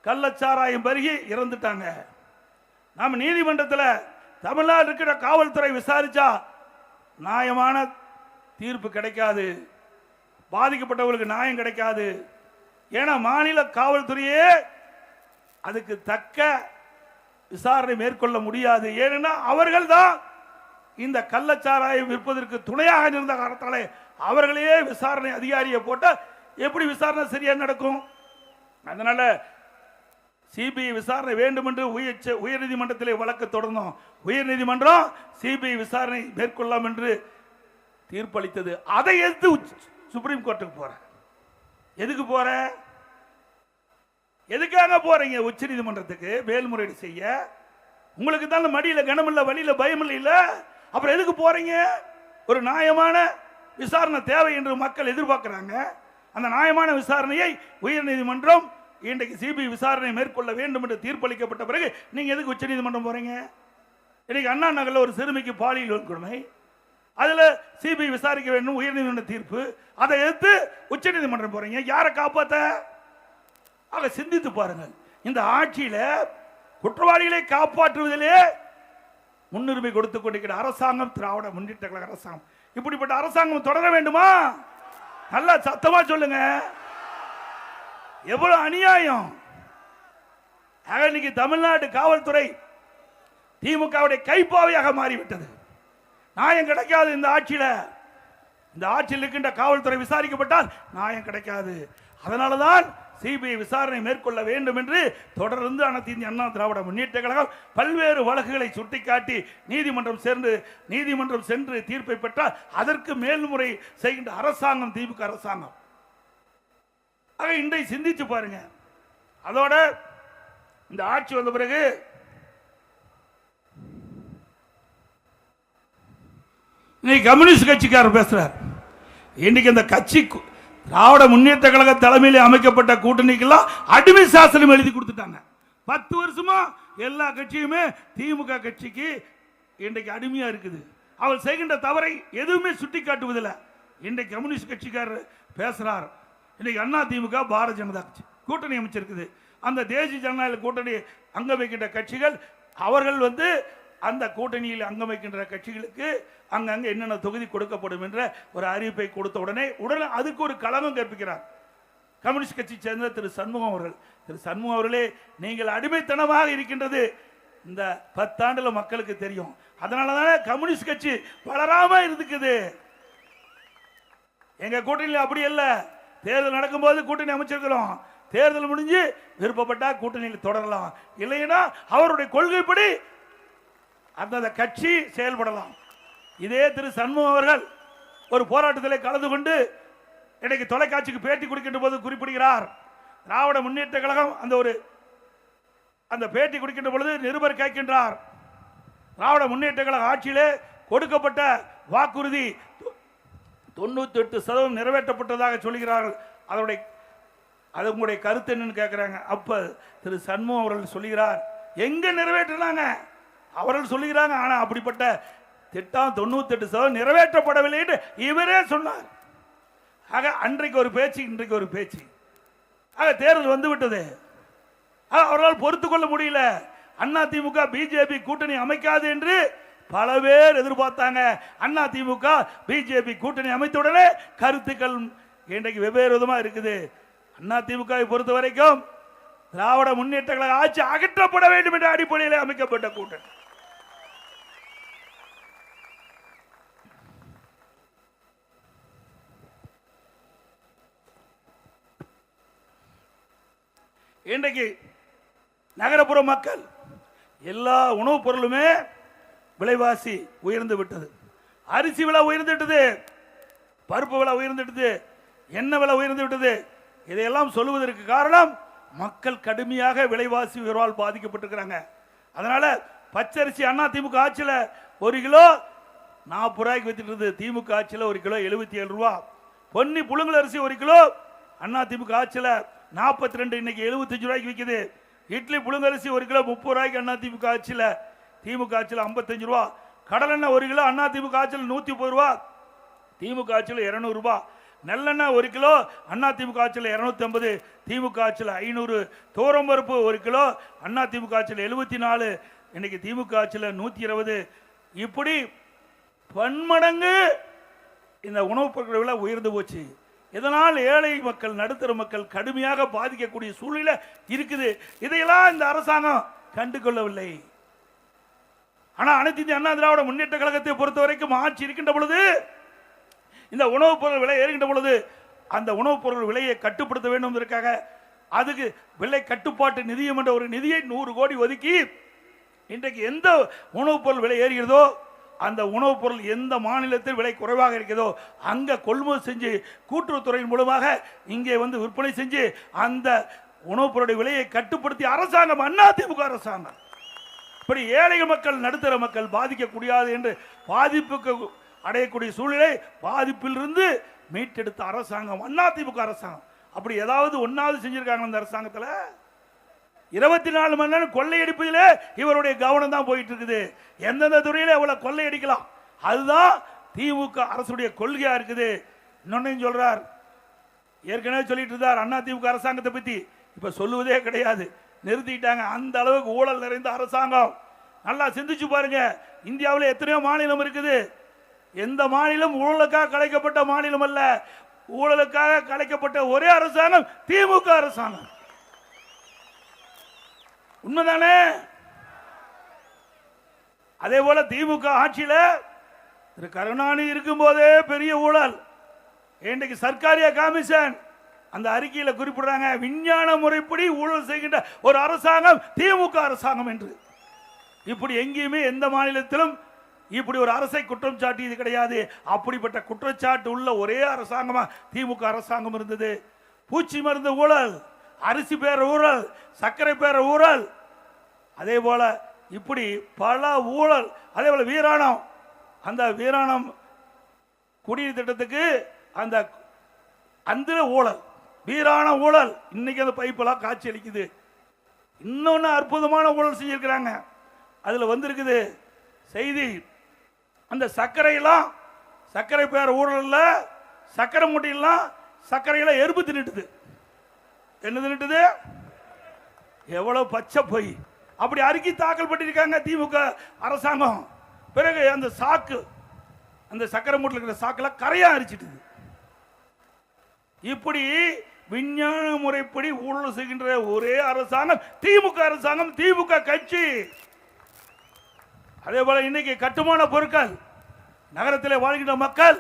கள்ளச்சாராயம் பருகி இறந்துட்டாங்க. நாம நீதிமன்றத்தில் தமிழ்நாடு இருக்கிற காவல்துறை விசாரிச்சா நியாயமான தீர்ப்பு கிடைக்காது, பாதிக்கப்பட்டவர்களுக்கு நியாயம் கிடைக்காது. ஏன்னா மாநில காவல்துறையே அதுக்கு தக்க விசாரணை மேற்கொள்ள முடியாது. ஏன்னா அவர்கள் தான் இந்த கள்ளச்சாராயம் விற்பதற்கு துணையாக இருந்த காரணத்தாலே அவர்களே விசாரணை அதிகாரியை போட்ட எப்படி விசாரணை சரியா நடக்கும்? அதனால சிபிஐ விசாரணை வேண்டும் என்று உயர்நீதிமன்றத்திலே வழக்கு தொடர்ந்தோம். உயர்நீதிமன்றம் சிபிஐ விசாரணை மேற்கொள்ளலாம் என்று தீர்ப்பளித்தது. அதை எதிர்த்து சுப்ரீம் கோர்ட்டுக்கு போற. எதுக்கு போற? எதுக்காக போறீங்க உச்ச நீதிமன்றத்துக்கு மேல்முறையீடு செய்ய? உங்களுக்கு தான் மடியில கனம் இல்ல, வழியில பயம் இல்ல, அப்புறம் எதுக்கு போறீங்க? ஒரு நியாயமான விசாரணை தேவை என்று மக்கள் எதிர்பார்க்கிறாங்க. அந்த நியாயமான விசாரணையை உயர்நீதிமன்றம் இன்றைக்கு சிபிஐ விசாரணை மேற்கொள்ள வேண்டும் என்று தீர்ப்பளிக்கப்பட்ட பிறகு நீங்க எதுக்கு உச்ச நீதிமன்றம் போறீங்க? இன்னைக்கு அண்ணா நகரில் ஒரு சிறுமிக்கு பாலியல் வன்கொடுமை, அதுல சிபிஐ விசாரிக்க வேண்டும் உயர்நீதிமன்ற தீர்ப்பு. அதை எதிர்த்து உச்ச நீதிமன்றம் போறீங்க. யாரை காப்பாத்த? ஆக சிந்தித்து பாருங்கள். இந்த ஆட்சியில குற்றவாளிகளை காப்பாற்றுவதிலே முன்னுரிமை கொடுத்துக் கொண்டிருக்கிற அரசாங்கம் திராவிட முன்னேற்ற கழக அரசாங்கம். இப்படிப்பட்ட அரசாங்கம் தொடர வேண்டுமா? நல்லா சத்தமா சொல்லுங்க. எவ்வளவு அநியாயம்! இன்னைக்கு தமிழ்நாடு காவல்துறை திமுகவுடைய கைப்பாவையாக மாறிவிட்டது. நியாயம் கிடைக்காது இந்த ஆட்சியில. இந்த ஆட்சியில் இருக்கின்ற காவல்துறை விசாரிக்கப்பட்டால் நியாயம் கிடைக்காது. அதனாலதான் சிபிஐ விசாரணை மேற்கொள்ள வேண்டும் என்று தொடர்ந்து அனைத்து இந்திய அண்ணா திராவிட முன்னேற்ற கழகம் பல்வேறு வழக்குகளை சுட்டிக்காட்டி நீதிமன்றம் சென்று தீர்ப்பை பெற்றால் அதற்கு மேல்முறை செய்கின்ற அரசாங்கம் திமுக அரசாங்கம். ஆக இன்றை சிந்திச்சு பாருங்க. அதோட இந்த ஆட்சி வந்த பிறகு இன்னைக்கு கம்யூனிஸ்ட் கட்சிக்காரர் பேசுறார். இன்னைக்கு இந்த கட்சி திராவிட முன்னேற்ற கழக தலைமையில் அமைக்கப்பட்ட கூட்டணிக்கெல்லாம் அடிமை சாசனம் எழுதி கொடுத்துட்டாங்க. 10 வருஷமா எல்லா கட்சியுமே திமுக கட்சிக்கு இன்றைக்கு அடிமையா இருக்குது. அவள் செய்கின்ற தவறை எதுவுமே சுட்டி காட்டுவதில்லை. இன்றைக்கு கம்யூனிஸ்ட் கட்சிக்காரர் பேசுறார். இன்னைக்கு அண்ணா திமுக பாரதிய ஜனதா கட்சி கூட்டணி அமைச்சிருக்குது. அந்த தேசிய ஜனநாயக கூட்டணி அங்க வைக்கின்ற கட்சிகள் அவர்கள் அந்த கூட்டணியில் அங்கம் வைக்கின்ற கட்சிகளுக்கு அங்கங்க என்னென்ன தொகுதி கொடுக்கப்படும் என்ற ஒரு அறிவிப்பை கொடுத்த உடனே அதுக்கு ஒரு களங்கம் கற்பிக்கிறார் கம்யூனிஸ்ட் கட்சி சேர்ந்த திரு சண்முகம் அவர்கள். திரு சண்முகம் அவர்களே, நீங்கள் அடிமைத்தனமாக இருக்கின்றது இந்த 10 ஆண்டுல மக்களுக்கு தெரியும். அதனாலதானே கம்யூனிஸ்ட் கட்சி வளராம இருக்குது. எங்க கூட்டணியில் அப்படி அல்ல. தேர்தல் நடக்கும்போது கூட்டணி அமைச்சிருக்கிறோம். தேர்தல் முடிஞ்சு விருப்பப்பட்டா கூட்டணியில் தொடரலாம், இல்லைன்னா அவருடைய கொள்கைப்படி அந்த கட்சி செயல்படலாம். இதே திரு சண்முகம் அவர்கள் ஒரு போராட்டத்தில் கலந்து கொண்டு இன்னைக்கு தொலைக்காட்சிக்கு பேட்டி கொடுக்கின்ற போது குறிப்பிடுகிறார், திராவிட முன்னேற்ற கழகம் அந்த ஒரு அந்த பேட்டி கொடுக்கின்ற பொழுது நிருபர் கேட்கின்றார், திராவிட முன்னேற்ற கழக ஆட்சியிலே கொடுக்கப்பட்ட வாக்குறுதி 98% நிறைவேற்றப்பட்டதாக சொல்கிறார்கள். அது உங்களுடைய கருத்து என்னன்னு கேட்கிறாங்க. அப்ப திரு சண்முகம் அவர்கள் சொல்லுகிறார், எங்க நிறைவேற்றினாங்க அவர்கள் சொல்லுகிறாங்க, ஆனா அப்படிப்பட்ட திட்டம் 98% நிறைவேற்றப்படவில்லை என்று இவரே சொன்னார். ஆக அன்றைக்கு ஒரு பேச்சு, இன்றைக்கு ஒரு பேச்சு. ஆக தேர்தல் வந்து விட்டது. அவர்களால் பொறுத்து கொள்ள முடியல. அதிமுக பிஜேபி கூட்டணி அமைக்காது என்று பல பேர் எதிர்பார்த்தாங்க. அதிமுக பிஜேபி கூட்டணி அமைத்தவுடனே கருத்துக்கள் இன்றைக்கு வெவ்வேறு விதமா இருக்குது. அதிமுகவை பொறுத்த வரைக்கும் திராவிட முன்னேற்ற கழக ஆட்சி அகற்றப்பட வேண்டும் என்ற அடிப்படையில் அமைக்கப்பட்ட கூட்டணி. இன்றைக்கு நகரப்புற மக்கள் எல்லா உணவுப் பொருளுமே விலைவாசி உயர்ந்து விட்டது. அரிசி விலை உயர்ந்து விட்டது, பருப்பு விலை உயர்ந்து விட்டது, எண்ணெய் விலை உயர்ந்து விட்டது. இதையெல்லாம் சொல்லுவதற்கு காரணம் மக்கள் கடுமையாக விலைவாசி உயர்வால் பாதிக்கப்பட்டிருக்கிறாங்க. அதனால பச்சரிசி அதிமுக ஆட்சியில் 1 கிலோ 40 ரூபாய்க்கு வித்துட்டு, திமுக ஆட்சியில் 1 கிலோ 77 ரூபா. பொன்னி புழுங்கல் அரிசி 1 கிலோ அதிமுக ஆட்சியில் 42, இன்னைக்கு 75 ரூபாய்க்கு விற்குது. இட்லி புழுங்கரிசி 1 கிலோ 30 ரூபாய்க்கு அதிமுக ஆட்சியில், திமுக ஆட்சியில் 55 ரூபா. கடலெண்ணெய் 1 கிலோ அதிமுக ஆட்சியில் 130 ரூபா, திமுக ஆட்சியில் 200 ரூபா. நெல்லெண்ணெய் 1 கிலோ அதிமுக ஆட்சியில் 250, திமுக ஆட்சியில் 500. தோரம்பருப்பு 1 கிலோ அதிமுக ஆட்சியில் 74, இன்னைக்கு திமுக ஆட்சியில் 120. இப்படி பன்மடங்கு இந்த உணவுப் பொருட்கள் விலை உயர்ந்து போச்சு. இதனால் ஏழை மக்கள், நடுத்தர மக்கள் கடுமையாக பாதிக்கக்கூடிய சூழ்நிலை இருக்குது. இதையெல்லாம் இந்த அரசாங்கம் கண்டுகொள்ளவில்லை. ஆனால் அனைத்து இந்திய அண்ணா திராவிட முன்னேற்ற கழகத்தை பொறுத்த வரைக்கும் ஆட்சி இருக்கின்ற பொழுது, இந்த உணவுப் பொருள் விலை ஏறுகின்ற பொழுது அந்த உணவுப் பொருள் விலையை கட்டுப்படுத்த வேண்டும் என்பதற்காக அதுக்கு விலை கட்டுப்பாட்டு நிதியம் என்ற ஒரு நிதியை 100 கோடி ஒதுக்கி, இன்றைக்கு எந்த உணவுப் பொருள் விலை ஏறுகிறதோ அந்த உணவுப் பொருள் எந்த மாநிலத்தில் விலை குறைவாக இருக்கிறதோ அங்கே கொள்முதல் செஞ்சு கூட்டுறவுத்துறையின் மூலமாக இங்கே வந்து விற்பனை செஞ்சு அந்த உணவுப் பொருளுடைய விலையை கட்டுப்படுத்தி அரசாங்கம், அதிமுக அரசாங்கம் இப்படி ஏழை மக்கள், நடுத்தர மக்கள் பாதிக்கக்கூடாது என்று பாதிப்புக்கு அடையக்கூடிய சூழ்நிலை, பாதிப்பிலிருந்து மீட்டெடுத்த அரசாங்கம் அதிமுக அரசாங்கம். அப்படி ஏதாவது ஒன்னாவது செஞ்சிருக்காங்க இந்த அரசாங்கத்தில்? 24 மணி நேரம் கொள்ளையடிப்பதிலே இவருடைய கவனம் தான் போயிட்டு இருக்குது. எந்தெந்த துறையில எவ்வளவு கொள்ளையடிக்கலாம், அதுதான் திமுக அரசுடைய கொள்கையா இருக்குது. இன்னொன்னையும் சொல்றார், ஏற்கனவே சொல்லிட்டு இருந்தார் அதிமுக அரசாங்கத்தை பத்தி, இப்ப சொல்லுவதே கிடையாது, நிறுத்திட்டாங்க. அந்த அளவுக்கு ஊழல் நிறைந்த அரசாங்கம். நல்லா சிந்திச்சு பாருங்க, இந்தியாவில் எத்தனையோ மாநிலம் இருக்குது. எந்த மாநிலம் ஊழலுக்காக கலைக்கப்பட்ட மாநிலம் அல்ல. ஊழலுக்காக கலைக்கப்பட்ட ஒரே அரசாங்கம் திமுக அரசாங்கம். உண்மைதானே? அதே போல திமுக ஆட்சியில திரு கருணாநிதி இருக்கும் போதே பெரிய ஊழல். இன்றைக்கு சர்க்காரிய கமிஷன் அந்த அறிக்கையில குறிப்பிடுறாங்க, விஞ்ஞான முறைப்படி ஊழல் செய்கின்ற ஒரு அரசாங்கம் திமுக அரசாங்கம் என்று. இப்படி எங்கேயுமே எந்த மாநிலத்திலும் இப்படி ஒரு அரசை குற்றம் சாட்டியது கிடையாது. அப்படிப்பட்ட குற்றச்சாட்டு உள்ள ஒரே அரசாங்கமா திமுக அரசாங்கம் இருந்தது. பூச்சி மருந்து ஊழல், அரிசி பேர ஊழல், சர்க்கரை பேர ஊழல், அதே போல இப்படி பல ஊழல். அதே போல வீராணம், அந்த வீராணம் குடிநீர் திட்டத்துக்கு அந்த ஊழல், வீராண ஊழல். இன்னைக்கு அந்த பைப்பெல்லாம் காட்சி அளிக்குது. இன்னொன்னு அற்புதமான ஊழல் செஞ்சிருக்கிறாங்க. அதுல வந்திருக்குது செய்தி, அந்த சர்க்கரையெல்லாம், சர்க்கரை பேர ஊழல்ல சர்க்கரை மூட்டையெல்லாம் சர்க்கரையில எறும்பு தின்னுட்டுது. என்ன தின்னுட்டுது? எவ்வளவு பச்சை போய் அப்படி அறிக்கை தாக்கல் பண்ணிருக்காங்க திமுக அரசாங்கம். பிறகு அந்த சாக்கு, அந்த சக்கரை மூட்டில் இருக்கிற சாக்குல கரையா அரிச்சிட்டு. இப்படி விஞ்ஞான முறைப்படி ஊழல் செய்கின்ற ஒரே அரசாங்கம் திமுக அரசாங்கம், திமுக கட்சி. அதே போல இன்னைக்கு கட்டுமான பொருட்கள், நகரத்தில் வாழ்கின்ற மக்கள்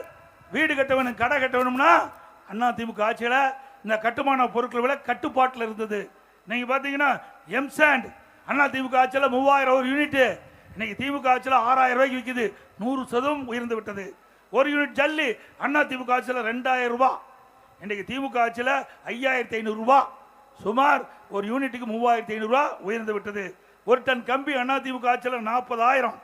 வீடு கட்ட வேணும், கடை கட்ட வேணும்னா அதிமுக ஆட்சியில் இந்த கட்டுமான பொருட்கள் விலை கட்டுப்பாட்டில் இருந்தது. நீங்க பாத்தீங்கன்னா எம்சாண்ட் அதிமுக ஆட்சியில் 3000 ஒரு யூனிட், இன்னைக்கு திமுக ஆட்சியில் 6000 ரூபாய்க்கு விற்குது. 100% உயர்ந்து விட்டது. ஒரு யூனிட் ஜல்லி அதிமுக ஆட்சியில் 2000 ரூபாய், இன்னைக்கு திமுக ஆட்சியில் 5500 ரூபாய். சுமார் ஒரு யூனிட்டுக்கு 3500 ரூபாய் உயர்ந்து விட்டது. ஒரு டன் கம்பி அதிமுக ஆட்சியில் 40,000.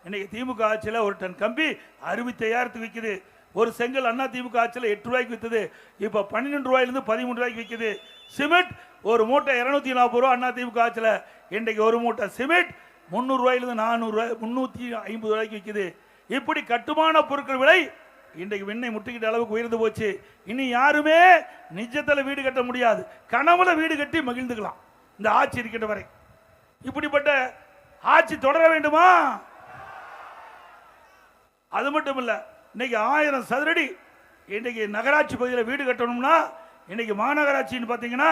இன்னைக்கு திமுக ஆட்சியில் ஒரு டன் கம்பி 65,000 விற்குது. ஒரு செங்கல் அதிமுக ஆட்சியில் 8 ரூபாய்க்கு விற்றது, இப்போ 12 ரூபாயிலிருந்து 13 ரூபாய்க்கு விற்குது. சிமெண்ட் ஒரு மூட்டை 240 ரூபா அதிமுக ஆட்சியில், இன்றைக்கு ஒரு மூட்டை சிமெண்ட் 300 ரூபாயிலிருந்து 400 ரூபாய் 350 ரூபாய்க்கு விற்குது. இப்படி கட்டுமான பொருட்கள் விலை இன்றைக்கு விண்ணை முட்டிக்கிட்ட அளவுக்கு உயர்ந்து போச்சு. இனி யாருமே நிஜத்தில் வீடு கட்ட முடியாது, கனவுல வீடு கட்டி மகிழ்ந்துக்கலாம் இந்த ஆட்சி இருக்கின்ற வரை. இப்படிப்பட்ட ஆட்சி தொடர வேண்டுமா? அது மட்டும் இல்ல, இன்னைக்கு 1000 சதுரடி இன்னைக்கு நகராட்சி பகுதியில் வீடு கட்டணும்னா இன்னைக்கு மாநகராட்சின்னு பார்த்தீங்கன்னா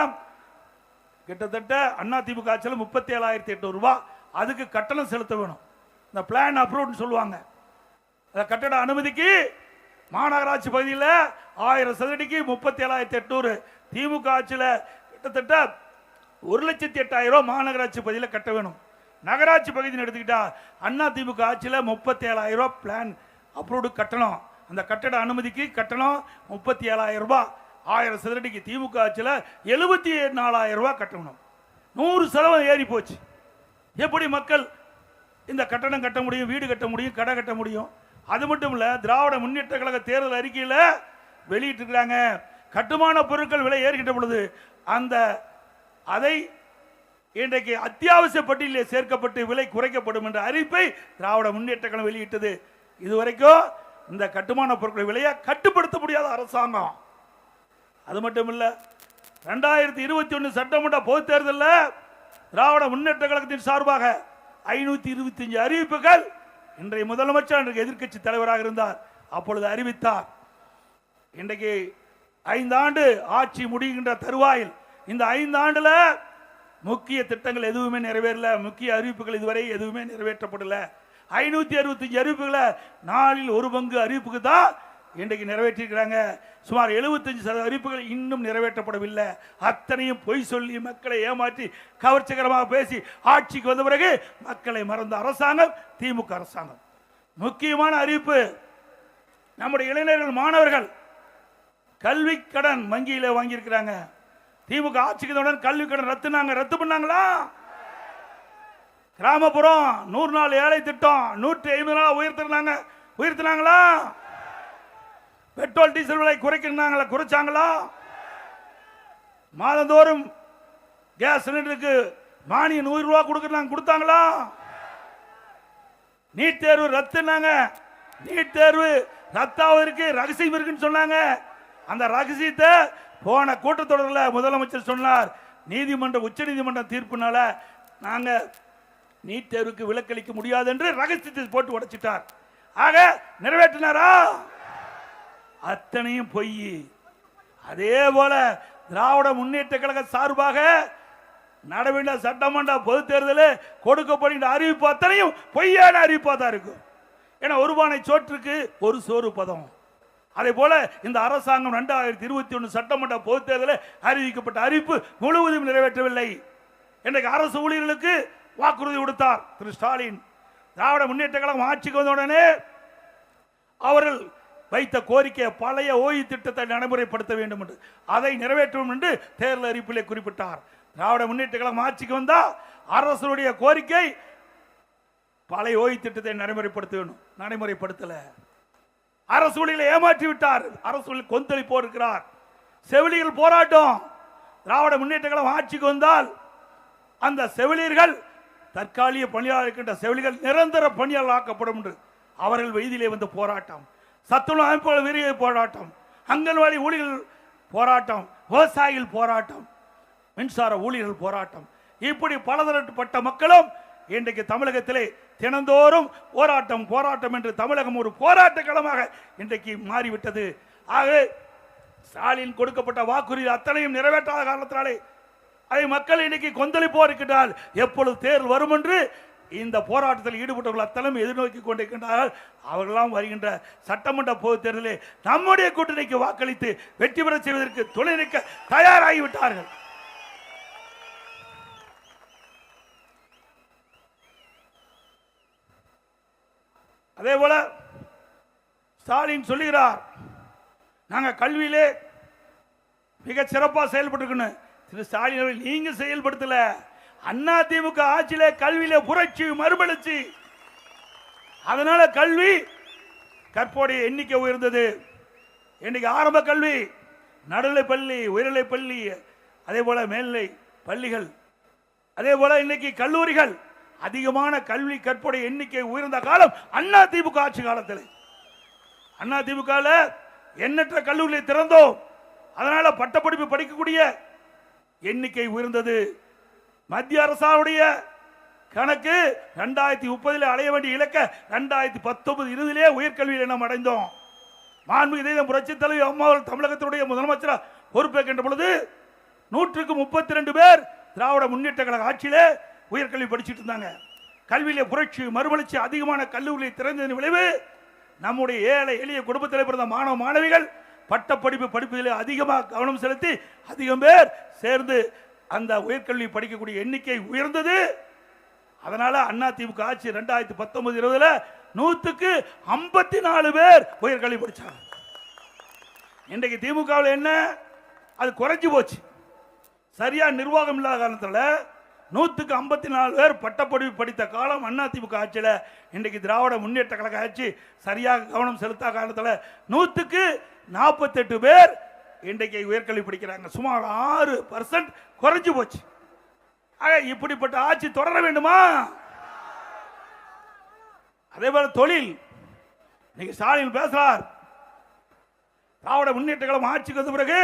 கிட்டத்தட்ட அதிமுக ஆட்சியில் 37,800 ரூபாய் அதுக்கு கட்டணம் செலுத்த வேணும். இந்த பிளான் அப்ரூவ்னு சொல்லுவாங்க. கட்டட அனுமதிக்கு மாநகராட்சி பகுதியில் 1000 சதுரடிக்கு 37,800. திமுக ஆட்சியில் கிட்டத்தட்ட 1,08,000 ரூபாய் மாநகராட்சி பகுதியில் கட்ட வேணும். நகராட்சி பகுதியில் எடுத்துக்கிட்டா அதிமுக ஆட்சியில் 37,000 ரூபாய் பிளான் அப்ரூவ்டு கட்டணம். அந்த கட்டட அனுமதிக்கு கட்டணம் 37,000 ரூபாய். 1000 சதுரடிக்கு திமுக ஆட்சியில் 74,000 ரூபாய் கட்டணும். 100% ஏறி போச்சு. எப்படி மக்கள் இந்த கட்டணம் கட்ட முடியும், வீடு கட்ட முடியும், கடை கட்ட முடியும்? அது மட்டும் இல்ல, திராவிட முன்னேற்ற கழக தேர்தல் அறிக்கையில் வெளியிட்டிருக்கிறாங்க, கட்டுமான பொருட்கள் விலை ஏறுகின்ற பொழுது அதை இன்றைக்கு அத்தியாவசிய பட்டியலில் சேர்க்கப்பட்டு விலை குறைக்கப்படும் என்ற அறிவிப்பை திராவிட முன்னேற்ற கழகம் வெளியிட்டது. இதுவரைக்கும் இந்த கட்டுமான பொருட்கள் விலையை கட்டுப்படுத்த முடியாத அரசாங்கம். அது மட்டும் இல்ல, 2021 சட்டமன்ற பொதுத் தேர்தலில் திராவிட முன்னேற்ற கழகத்தின் சார்பாக 525 அறிவிப்புகள் இன்றைய முதலமைச்சர் இன்றைக்கு எதிர்க்கட்சி தலைவராக இருந்தார் அப்பொழுது அறிவித்தார். இன்றைக்கு 5 ஆண்டு ஆட்சி முடிகின்ற தருவாயில் இந்த 5 ஆண்டுல முக்கிய திட்டங்கள் எதுவுமே நிறைவேறல, முக்கிய அறிவிப்புகள் இதுவரை எதுவுமே நிறைவேற்றப்படல. 565 அறிவிப்புகளை 4 பங்கு அறிவிப்புக்கு தான் இன்றைக்கு நிறைவேற்றிருக்கிறாங்க. சுமார் 75% அறிவிப்புகள் இன்னும் நிறைவேற்றப்படவில்லை. அத்தனையும் பொய் சொல்லி மக்களை ஏமாற்றி கவர்ச்சிகரமாக பேசி ஆட்சிக்கு வந்த பிறகு மக்களை மறந்த அரசாங்கம் திமுக அரசாங்கம். முக்கியமான அறிவிப்பு, நம்முடைய இளைஞர்கள் மாணவர்கள் கல்வி கடன் வங்கியில் வாங்கியிருக்கிறாங்க. திமுக ஆட்சிக்கு கல்வி கடன் ரத்து பண்ணாங்களா? கிராமப்புறம் 100 நாள் ஏழை திட்டம் 150 நாள் உயர்த்தினாங்களா? பெட்ரோல் டீசல் விலை குறைச்சாங்களா? மாதந்தோறும் கேஸ் சிலிண்டருக்கு மானியம் 100 ரூபாய் கொடுத்தாங்களா? நீட் தேர்வு ரத்துனாங்க. நீட் தேர்வு ரத்தாவதற்கு ரகசியம் இருக்குன்னு சொன்னாங்க. அந்த ரகசியத்தை போன கூட்டத்தொடரில் முதலமைச்சர் சொன்னார், உச்ச நீதிமன்ற தீர்ப்புனால நாங்க நீட் தேர்வுக்கு விலக்களிக்க முடியாது என்று ரகசியத்தை போட்டு உடைச்சிட்டார். ஆக நிறைவேற்றினாரா? அத்தனையும் பொய். அதே போல திராவிட முன்னேற்ற கழக சார்பாக நடவேண்ட சட்டமன்ற பொது தேர்தலில் கொடுக்கப்படுகின்ற அறிவிப்பு அத்தனையும் பொய்யான அறிவிப்பாக தான் இருக்கும். ஏன்னா ஒரு பானை சோற்றுக்கு ஒரு சோறு பதம். அதே போல இந்த அரசாங்கம் 2021 சட்டமன்ற பொது தேர்தலில் அறிவிக்கப்பட்ட அறிவிப்பு முழுவதும் நிறைவேற்றவில்லை. இன்றைக்கு அரசு ஊழியர்களுக்கு வாக்குறுதி கொடுத்தார் திரு ஸ்டாலின். திராவிட முன்னேற்ற கழகம் ஆட்சிக்கு வந்தவுடனே அவர்கள் வைத்த கோரிக்கை பழைய ஓய்வு திட்டத்தை நடைமுறைப்படுத்த வேண்டும் என்று, அதை நிறைவேற்றும் என்று தேர்தல் அறிவிப்பிலே குறிப்பிட்டார். திராவிட முன்னேற்ற கழகம் ஆட்சிக்கு வந்தால் அரசுடைய கோரிக்கை பழைய ஓய்வு திட்டத்தை நடைமுறைப்படுத்த வேண்டும். நடைமுறைப்படுத்தல. அரசு ஊழியர்களை ஏமாற்றி விட்டார். அரசு ஊழியர் கொந்தளிப்போர் இருக்கிறார். செவிலியர்கள் போராட்டம். திராவிட முன்னேற்ற கழகம் ஆட்சிக்கு வந்தால் அந்த செவிலியர்கள் தற்காலிக பணியாளர் இருக்கின்ற செவிலியர்கள் நிரந்தர பணியாளர் ஆக்கப்படும் என்று அவர்கள் வீதியிலே வந்து போராட்டம். சத்துணவு அமைப்புகள் விரிவு போராட்டம், அங்கன்வாடி ஊழியர்கள் போராட்டம், விவசாயிகள் போராட்டம், மின்சார ஊழியர்கள் போராட்டம், இப்படி பலதரப்பட்ட மக்களும் இன்றைக்கு தமிழகத்திலே தினந்தோறும் போராட்டம் என்று தமிழகம் ஒரு போராட்ட களமாக இன்றைக்கு மாறிவிட்டது. ஆக ஸ்டாலின் கொடுக்கப்பட்ட வாக்குறுதி அத்தனையும் நிறைவேற்றாத காரணத்தினாலே அதை மக்கள் இன்னைக்கு கொந்தளிப்போர் இருக்கின்றால் எப்பொழுது தேர்தல் வரும் என்று இந்த போராட்டத்தில் ஈடுபட்டவர்கள் அத்தனை எதிர்நோக்கி கொண்டிருக்கின்றார்கள். அவர்களெல்லாம் வருகின்ற சட்டமன்ற பொது தேர்தலில் நம்முடைய கூட்டணிக்கு வாக்களித்து வெற்றி பெற செய்வதற்கு துணை நிற்க தயாராகிவிட்டார்கள். அதே போல ஸ்டாலின் சொல்லுகிறார், நாங்கள் கல்வியிலே மிக சிறப்பாக செயல்பட்டு திரு ஸ்டாலின் அவர்கள் நீங்க செயல்படுத்தல. அண்ணா திமுக ஆட்சியில கல்வியில புரட்சி மறுமலர்ச்சி. அதனால கல்வி கற்போடைய எண்ணிக்கை உயர்ந்தது. இன்னைக்கு ஆரம்ப கல்வி, நடுநிலை பள்ளி, உயர்நிலை பள்ளி, அதே போல மேல்நிலை பள்ளிகள், அதே போல இன்னைக்கு கல்லூரிகள், அதிகமான கல்வி கற்போடைய எண்ணிக்கை உயர்ந்த காலம் அண்ணா திமுக ஆட்சி காலத்தில். அண்ணா திமுக எண்ணற்ற கல்லூரிகளை திறந்தோம். அதனால பட்டப்படிப்பு படிக்கக்கூடிய எண்ணிக்கை உயர்ந்தது. மத்திய அரசாவுடைய கணக்கு 2030 அடைய வேண்டிய இலக்க 2019 இறுதியிலே உயர்கல்வியில் நாம் அடைந்தோம். மாண்புமிகு புரட்சி தலைவி அம்மா தமிழகத்தினுடைய முதலமைச்சர் பொறுப்பேற்கின்ற பொழுது 132 பேர் திராவிட முன்னேற்ற கழக ஆட்சியிலே உயர்கல்வி படிச்சுட்டு இருந்தாங்க. கல்வியிலே புரட்சி மறுமலர்ச்சி, அதிகமான கல்லூரிகளை திறந்ததன் விளைவு நம்முடைய ஏழை எளிய குடும்பத்தில் பிறந்த மாணவ மாணவிகள் பட்டப்படிப்பு படிப்பதில் அதிகமாக கவனம் செலுத்தி அதிகம் பேர் சேர்ந்து அந்த உயர்கல்வி படிக்கக்கூடிய எண்ணிக்கை உயர்ந்தது. அதனால அண்ணா திமுக ஆட்சி 2019-20 100க்கு 54 பேர் உயர்கல்வி படிச்சாங்க. இன்றைக்கு திமுகவில் என்ன, அது குறைஞ்சு போச்சு. சரியா நிர்வாகம் இல்லாத காலத்தில் 100க்கு 54 பேர் பட்டப்படிப்பு படித்த காலம் அண்ணா திமுக ஆட்சியில். இன்றைக்கு திராவிட முன்னேற்ற கழக ஆட்சி சரியாக கவனம் செலுத்தா காலத்தில் 100க்கு 48 பேர் இன்றைக்கு உயர்கல்வி படிக்கிறாங்க. சுமார் 6% குறைஞ்சு போச்சு. இப்படிப்பட்ட ஆட்சி தொடர வேண்டுமா? அதே போல தொழில், இன்னைக்கு ஸ்டாலின் பேசுறார். திராவிட முன்னேற்ற கழகம் ஆட்சிக்கு வந்த பிறகு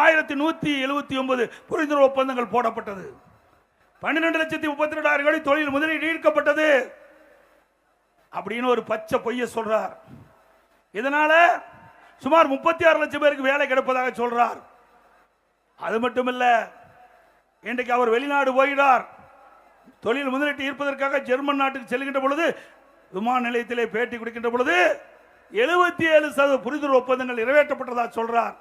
1179 புரிந்துணர்வு ஒப்பந்தங்கள் போடப்பட்டது. 12,32,000 கோடி தொழில் முதலீடு ஈர்க்கப்பட்டது அப்படின்னு ஒரு பச்சை பொய்ய சொல்றார். இதனால சுமார் 36 லட்சம் பேருக்கு வேலை கிடைப்பதாக சொல்றார். அது மட்டுமல்ல, இன்றைக்கு அவர் வெளிநாடு போகிறார். தொழில் முதலீட்டு ஈர்ப்பதற்காக ஜெர்மன் நாட்டுக்கு செல்கின்ற பொழுது விமான நிலையத்திலே பேட்டி கொடுக்கின்ற பொழுது 77% புரிந்துணர்வு ஒப்பந்தங்கள் நிறைவேற்றப்பட்டதாக சொல்றார்.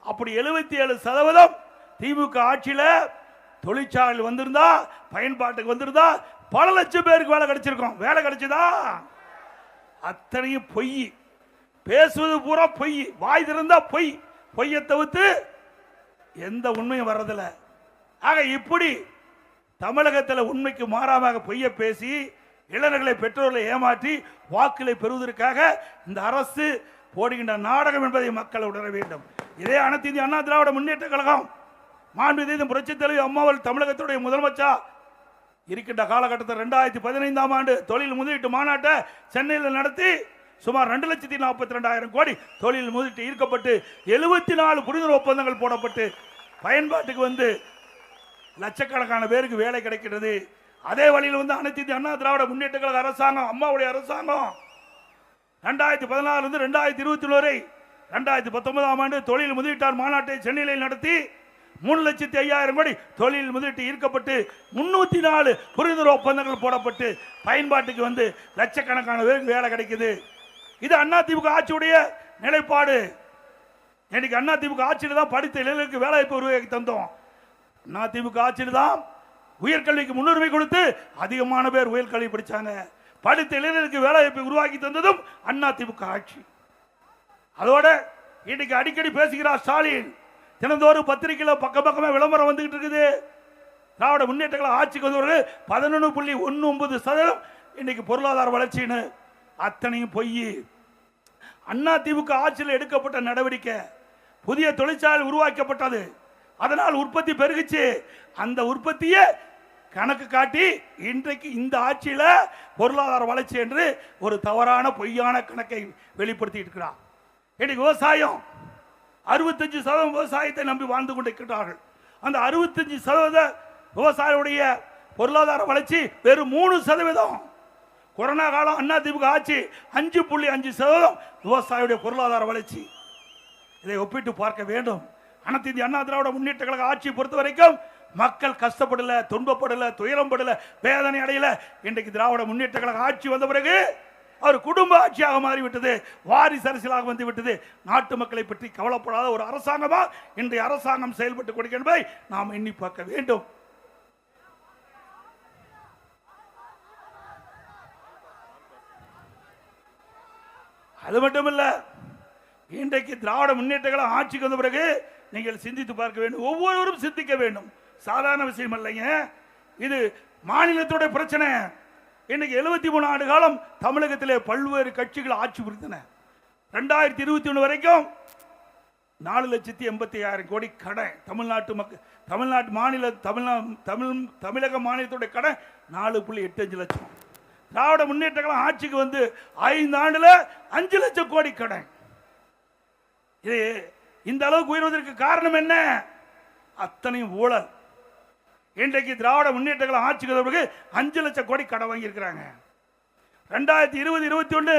அப்படி 77% திமுக ஆட்சியில் தொழிற்சாலையில் வந்திருந்தா, பயன்பாட்டுக்கு வந்திருந்தா பல லட்சம் பேருக்கு வேலை கிடைச்சிருக்கும். வேலை கிடைச்சதா? அத்தனையும் பொய். பேசுவது பூரா பொய். வாய் திறந்தா பொய். பொய்யை தவிர்த்து எந்த உண்மையும் வர்றதில்லை. ஆக இப்படி தமிழகத்தில் உண்மைக்கு மாறாக பொய்யை பேசி இளைஞர்களை, பெற்றோர்களை ஏமாற்றி வாக்குகளை பெறுவதற்காக இந்த அரசு போடுகின்ற நாடகம் என்பதை மக்கள் உணர வேண்டும். இதே அனைத்து இந்திய அண்ணா திராவிட முன்னேற்ற கழகம் மாண்புமிகு புரட்சி தலைவி அம்மாவர்கள் தமிழகத்துடைய முதலமைச்சர் இருக்கின்ற காலகட்டத்தில் 2015ஆம் ஆண்டு தொழில் முதலீட்டு மாநாட்டை சென்னையில் நடத்தி சுமார் 2,42,000 கோடி தொழில் முதலீட்டு ஈர்க்கப்பட்டு 74 புரிந்துணர்வு ஒப்பந்தங்கள் போடப்பட்டு பயன்பாட்டுக்கு வந்து லட்சக்கணக்கான பேருக்கு வேலை கிடைக்கிறது. அதே வழியில் வந்து அனைத்து இந்திய அண்ணா திராவிட முன்னேற்ற கழக அரசாங்கம், அம்மாவுடைய அரசாங்கம் 2016 2021 வரை 2019ஆம் ஆண்டு தொழில் முதலீட்டாளர் மாநாட்டை சென்னையில் நடத்தி 3,05,000 கோடி தொழில் முதலீட்டு ஈர்க்கப்பட்டு 304 புரிந்துணர்வு ஒப்பந்தங்கள் போடப்பட்டு பயன்பாட்டுக்கு வந்து லட்சக்கணக்கான பேருக்கு வேலை கிடைக்குது. இது அண்ணா திமுக ஆட்சியுடைய நிலைப்பாடு. இன்னைக்கு அண்ணா திமுக ஆட்சியில் தான் படித்த இளைஞர்களுக்கு வேலைவாய்ப்பு உருவாக்கி தந்தோம். அண்ணா திமுக ஆட்சியில் தான் உயர்கல்விக்கு முன்னுரிமை கொடுத்து அதிகமான பேர் உயர்கல்வி படிச்சாங்க. படித்த இளைஞர்களுக்கு வேலைவாய்ப்பை உருவாக்கி தந்ததும் அண்ணா திமுக ஆட்சி. அதோட இன்னைக்கு அடிக்கடி பேசுகிறார் ஸ்டாலின். தினந்தோறும் பத்திரிகையில் பக்கமே விளம்பரம் வந்துகிட்டு இருக்குது. திராவிட முன்னேற்ற கழக ஆட்சிக்கு வந்தவர்கள் 11.19% இன்னைக்கு பொருளாதார வளர்ச்சின்னு. அத்தனையும் பொய். அண்ணா திமுக ஆட்சியில் எடுக்கப்பட்ட நடவடிக்கை, புதிய தொழிற்சாலை உருவாக்கப்பட்டது. அதனால் உற்பத்தி பெருகிச்சு. அந்த உற்பத்தியை கணக்கு காட்டி இன்றைக்கு இந்த ஆட்சியில் பொருளாதார வளர்ச்சி என்று ஒரு தவறான பொய்யான கணக்கை வெளிப்படுத்தி இருக்கிறார். இன்னைக்கு விவசாயம் 65% விவசாயத்தை நம்பி வாழ்ந்து கொண்டிருக்கிறார்கள். அந்த 65% விவசாயியுடைய பொருளாதார வளர்ச்சி வெறும் 3%. கொரோனா காலம் அண்ணா திமுக ஆட்சி 5.5% விவசாயியுடைய பொருளாதார வளர்ச்சி. இதை ஒப்பிட்டு பார்க்க வேண்டும். அனைத்து இந்திய அண்ணா திராவிட முன்னேற்ற கழக ஆட்சி பொறுத்த வரைக்கும் மக்கள் கஷ்டப்படல, துன்பப்படல, துயரம் படல, வேதனை அடையல. இன்றைக்கு திராவிட முன்னேற்ற கழக ஆட்சி வந்த பிறகு அவர் குடும்ப ஆட்சியாக மாறிவிட்டது, வாரிசு அரசியலாக வந்து விட்டது. நாட்டு மக்களை பற்றி கவலைப்படாத ஒரு அரசாங்கமா இன்றைய அரசாங்கம் செயல்பட்டுக் கொடுக்கின்றதை நாம் எண்ணி பார்க்க வேண்டும். அது மட்டுமல்ல, இன்றைக்கு திராவிட முன்னேற்ற கழகம் ஆட்சிக்கு வந்த பிறகு நீங்கள் சிந்தித்து பார்க்க வேண்டும், ஒவ்வொருவரும் சிந்திக்க வேண்டும். சாதாரண விஷயம் இல்லைங்க, இது மாநிலத்தோட பிரச்சனை. இன்னைக்கு 73 ஆண்டு காலம் தமிழகத்திலே பல்வேறு கட்சிகள் ஆட்சி புரிந்தன. 2021 வரைக்கும் 4,86,000 கோடி கடன். தமிழ்நாட்டு மாநில தமிழக மாநிலத்துடைய கடன் 4.85 லட்சம். திராவிட முன்னேற்ற கழகம் ஆட்சிக்கு வந்து 5 ஆண்டுல 5 லட்சம் கோடி கடன். இது இந்த அளவுக்கு உயர்வதற்கு காரணம் என்ன? அத்தனையும் ஊழல். இன்றைக்கு திராவிட முன்னேற்ற கழகம் ஆட்சிக்கு வந்த பிறகு 5 லட்சம் கோடி கடன் வாங்கி இருக்கிறாங்க. 2020-21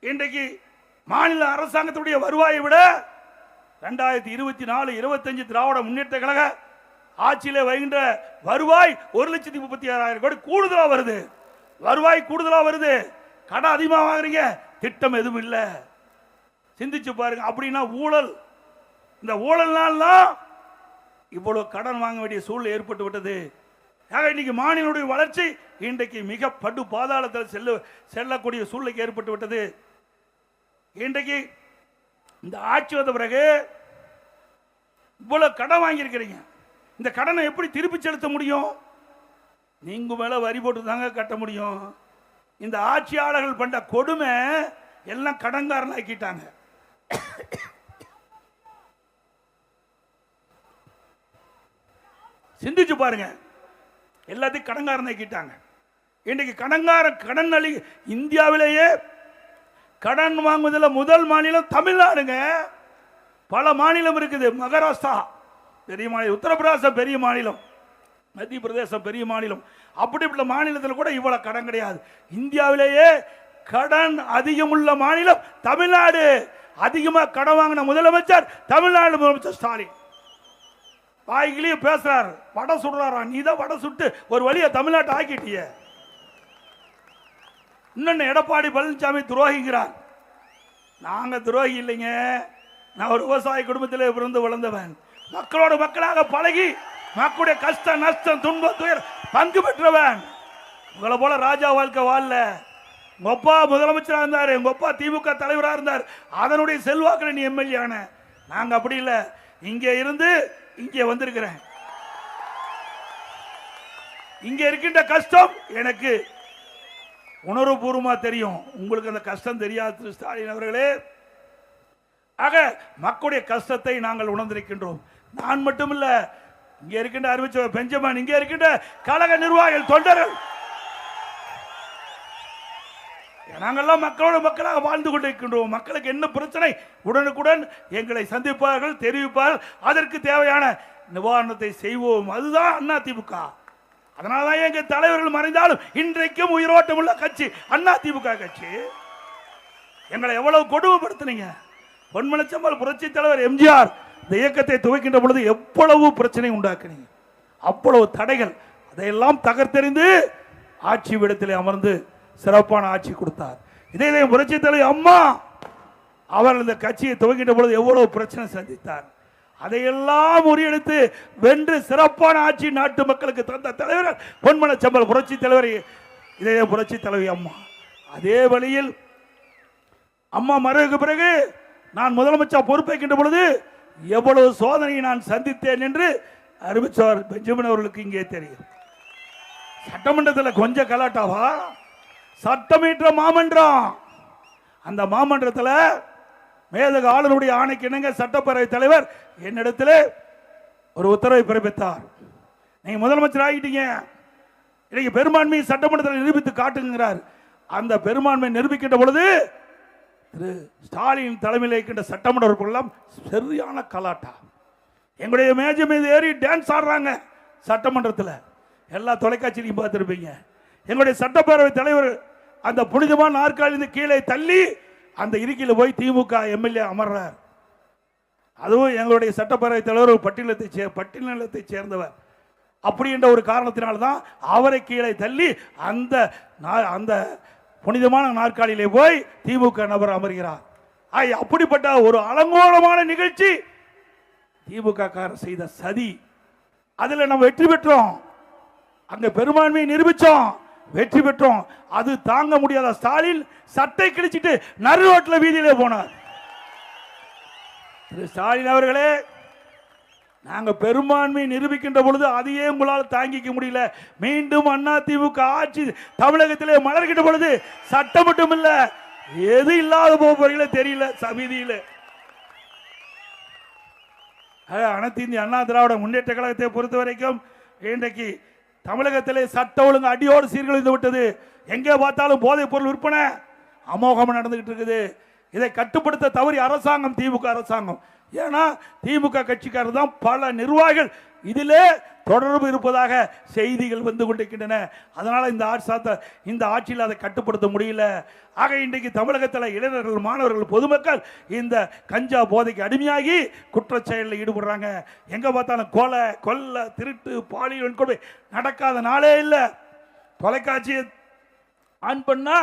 இன்றைக்கு மாநில அரசாங்கத்துடைய வருவாயை விட 2024-25 திராவிட முன்னேற்ற கழக ஆட்சியிலே வருகின்ற வருவாய் 1,36,000 கோடி கூடுதலா வருது. வருவாய் கூடுதலா வருது, கடன் அதிகமாக வாங்குறீங்க, திட்டம் எதுவும் இல்லை. சிந்திச்சு பாருங்க. அப்படின்னா ஊழல். இந்த ஊழல்னால்தான் இவ்வளவு கடன் வாங்க வேண்டிய சூழ்நிலை ஏற்பட்டு விட்டது. இன்னைக்கு மாநிலனுடைய வளர்ச்சி இன்றைக்கு மிக படு பாதாளத்தில் செல்லக்கூடிய சூழ்நிலைக்கு ஏற்பட்டு விட்டது. இன்றைக்கு இந்த ஆட்சி வந்த பிறகு இவ்வளவு கடன் வாங்கி இருக்கிறீங்க, இந்த கடனை எப்படி திருப்பி செலுத்த முடியும்? நீங்க மேல வரி போட்டு தாங்க கட்ட முடியும். இந்த ஆட்சியாளர்கள் பண்ண கொடுமை எல்லாம் கடன்காரன் ஆக்கிட்டாங்க. சிந்திச்சு பாருங்க, எல்லாத்தையும் கடன்காரன் ஆக்கிட்டாங்க. இன்றைக்கு கடன் அழி இந்தியாவிலேயே கடன் வாங்குவதில் முதல் மாநிலம் தமிழ்நாடுங்க. பல மாநிலம் இருக்குது. மகாராஷ்டிரா பெரிய மாநிலம், உத்தரப்பிரதேசம் பெரிய மாநிலம், மத்திய பிரதேசம் பெரிய மாநிலம். அப்படிப்பட்ட மாநிலத்தில் கூட இவ்வளவு கடன் கிடையாது. இந்தியாவிலேயே கடன் அதிகமுள்ள மாநிலம் தமிழ்நாடு. அதிகமாக கடன் வாங்கின முதலமைச்சர் தமிழ்நாடு முதலமைச்சர் ஸ்டாலின். வாய்கிலேயே பேசுறாரு, வடை சுடுறாரா? நீ தான் வடை சுட்டு ஒரு வழியை தமிழ்நாட்டை ஆக்கிட்டிய. இன்னொன்னு எடப்பாடி பழனிசாமி துரோகிங்கிறார். நாங்க துரோகி இல்லைங்க, நான் ஒரு விவசாய குடும்பத்திலே பிறந்து வளர்ந்தவன். மக்களோட மக்களாக பழகி மக்களுடைய கஷ்ட நஷ்டம் துன்பம் துயர் பங்கு பெற்றவன். உங்களை போல ராஜா வாழ்க்கை வாழல. உங்க அப்பா முதலமைச்சராக இருந்தார், உங்க அப்பா திமுக தலைவராக இருந்தார், அதனுடைய செல்வாக்கில் நீ எம்எல்ஏ ஆன. நாங்க அப்படி இல்லை, இங்கே இருந்து இங்கே வந்திருக்கிறேன். இங்க இருக்கின்ற கஷ்டம் எனக்கு உணர்வுபூர்வமா தெரியும், உங்களுக்கு அந்த கஷ்டம் தெரியாது ஸ்டாலின் அவர்களே. ஆக மக்களுடைய கஷ்டத்தை நாங்கள் உணர்ந்திருக்கின்றோம். நான் மட்டுமில்ல, இங்க இருக்கின்ற அறிவிச்சவர் பெஞ்சமின், இங்க இருக்கின்ற கழக நிர்வாகிகள் தொண்டர்கள், நாங்கள்லாம் மக்களோட மக்களாக வாழ்ந்து கொண்டிருக்கின்றோம். மக்களுக்கு என்ன பிரச்சனை உடனுக்குடன் எங்களை சந்திப்பார்கள், தெரிவிப்பார்கள், அதற்கு தேவையான நிவாரணத்தை செய்வோம். அதுதான் அதிமுக. அதனாலதான் எங்க தலைவர்கள் மறைந்தாலும் இன்றைக்கும் உயிரோட்டம் உள்ள கட்சி அதிமுக கட்சி. எங்களை எவ்வளவு கொடுமைப்படுத்தினீங்க. பொன்மனச்செம்மல் புரட்சி தலைவர் எம்ஜிஆர் இந்த இயக்கத்தை துவக்கின்ற பொழுது எவ்வளவு பிரச்சனை உண்டாக்குனீங்க, அவ்வளவு தடைகள், அதையெல்லாம் தகர்த்தெறிந்து ஆட்சி விடத்திலே அமர்ந்து சிறப்பான ஆட்சி கொடுத்தார். இதே புரட்சி தலைவர் அம்மா அவர் இந்த கட்சியை துவக்கின்ற பொழுது எவ்வளவு பிரச்சனை சந்தித்தார். அதையெல்லாம் முறியடித்து வென்று சிறப்பான ஆட்சி நாட்டு மக்களுக்கு தந்த தலைவர் பொன்மனச்செம்மல் புரட்சி தலைவர், இதே புரட்சி தலைவி அம்மா. அதே வழியில் அம்மா மறைவுக்கு பிறகு நான் முதலமைச்சர் பொறுப்பேற்கின்ற பொழுது எவ்வளவு சோதனையை நான் சந்தித்தேன் என்று அறிவிச்சவர் பெஞ்சமின் அவர்களுக்கு இங்கே தெரியும். சட்டமன்றத்தில் கொஞ்சம் கலாட்டாவா? சட்டமன்ற மாமன்றம், அந்த மாமன்றத்தில் மேதக ஆளுநருடைய ஆணைக்கு இணங்க சட்டப்பேரவை தலைவர் என்னிடத்தில் ஒரு உத்தரவை பிறப்பித்தார். நீங்க முதலமைச்சர் ஆகிட்டீங்க, இன்னைக்கு பெரும்பான்மையை சட்டமன்றத்தில் நிரூபித்து காட்டுங்கிறார். அந்த பெரும்பான்மை நிரூபிக்கின்ற பொழுது திரு ஸ்டாலின் தலைமையில் இருக்கின்ற சட்டமன்றம் சரியான கலாட்டா. எங்களுடைய மேஜை மீது ஏறி டான்ஸ் ஆடுறாங்க சட்டமன்றத்தில். எல்லா தொலைக்காட்சியிலையும் பார்த்துருப்பீங்க. எங்களுடைய சட்டப்பேரவை தலைவர் அந்த புனிதமான நாற்காலிருந்து கீழே தள்ளி அந்த இருக்கையில் போய் திமுக எம்எல்ஏ அமர்றார். அதுவும் எங்களுடைய சட்டப்பேரவை தலைவர் பட்டியலத்தை சேர்ந்தவர். அப்படி என்ற ஒரு காரணத்தினால்தான் அவரை கீழே தள்ளி அந்த புனிதமான நாற்காலியிலே போய் திமுக நபர் அமர்கிறார். அப்படிப்பட்ட ஒரு அலங்கோலமான நிகழ்ச்சி திமுக செய்த சதி. அதில் நம்ம வெற்றி பெற்றோம், அங்க பெரும்பான்மையை நிரூபிச்சோம், வெற்றி பெற்றோம். அது தாங்க முடியாத ஸ்டாலின் சட்டை கிழிச்சிட்டு நடு ரோட்டில் வீதியிலே போனார். திரு ஸ்டாலின் அவர்களே, நாங்க பெரும்பான்மை நிரூபிக்கின்ற பொழுது அதையே உங்களால் தாங்கிக்க முடியல. மீண்டும் அதிமுக ஆட்சி தமிழகத்திலே மலர்கின்ற பொழுது சட்டம் மட்டும் இல்ல, எது இல்லாத போகிறீங்களே தெரியல. சமிதியில் அனைத்து இந்திய அண்ணா திராவிட முன்னேற்ற கழகத்தை பொறுத்த வரைக்கும் இன்றைக்கு தமிழகத்திலே சட்ட ஒழுங்கு அடியோடு சீர்குலைந்து விட்டது. எங்கே பார்த்தாலும் போதைப் பொருள் விற்பனை அமோகம் நடந்துகிட்டு இருக்குது. இதை கட்டுப்படுத்த தவறி அரசாங்கம், திமுக அரசாங்கம். ஏன்னா திமுக கட்சிக்காரர் தான் பல நிர்வாகிகள் இதிலே தொடர்பு இருப்பதாக செய்திகள் வந்து கொண்டிருக்கின்றன. அதனால இந்த ஆட்சியில் அதை கட்டுப்படுத்த முடியல. ஆக இன்றைக்கு தமிழகத்தில் இளைஞர்கள், மாணவர்கள், பொதுமக்கள் இந்த கஞ்சா போதைக்கு அடிமையாகி குற்றச் செயலில் ஈடுபடுறாங்க. எங்க பார்த்தாலும் கொலை, கொள்ளை, திருட்டு, பாலியல் வன்கொடுமை நடக்காத நாளே இல்லை. தொலைக்காட்சியை ஆன் பண்ணா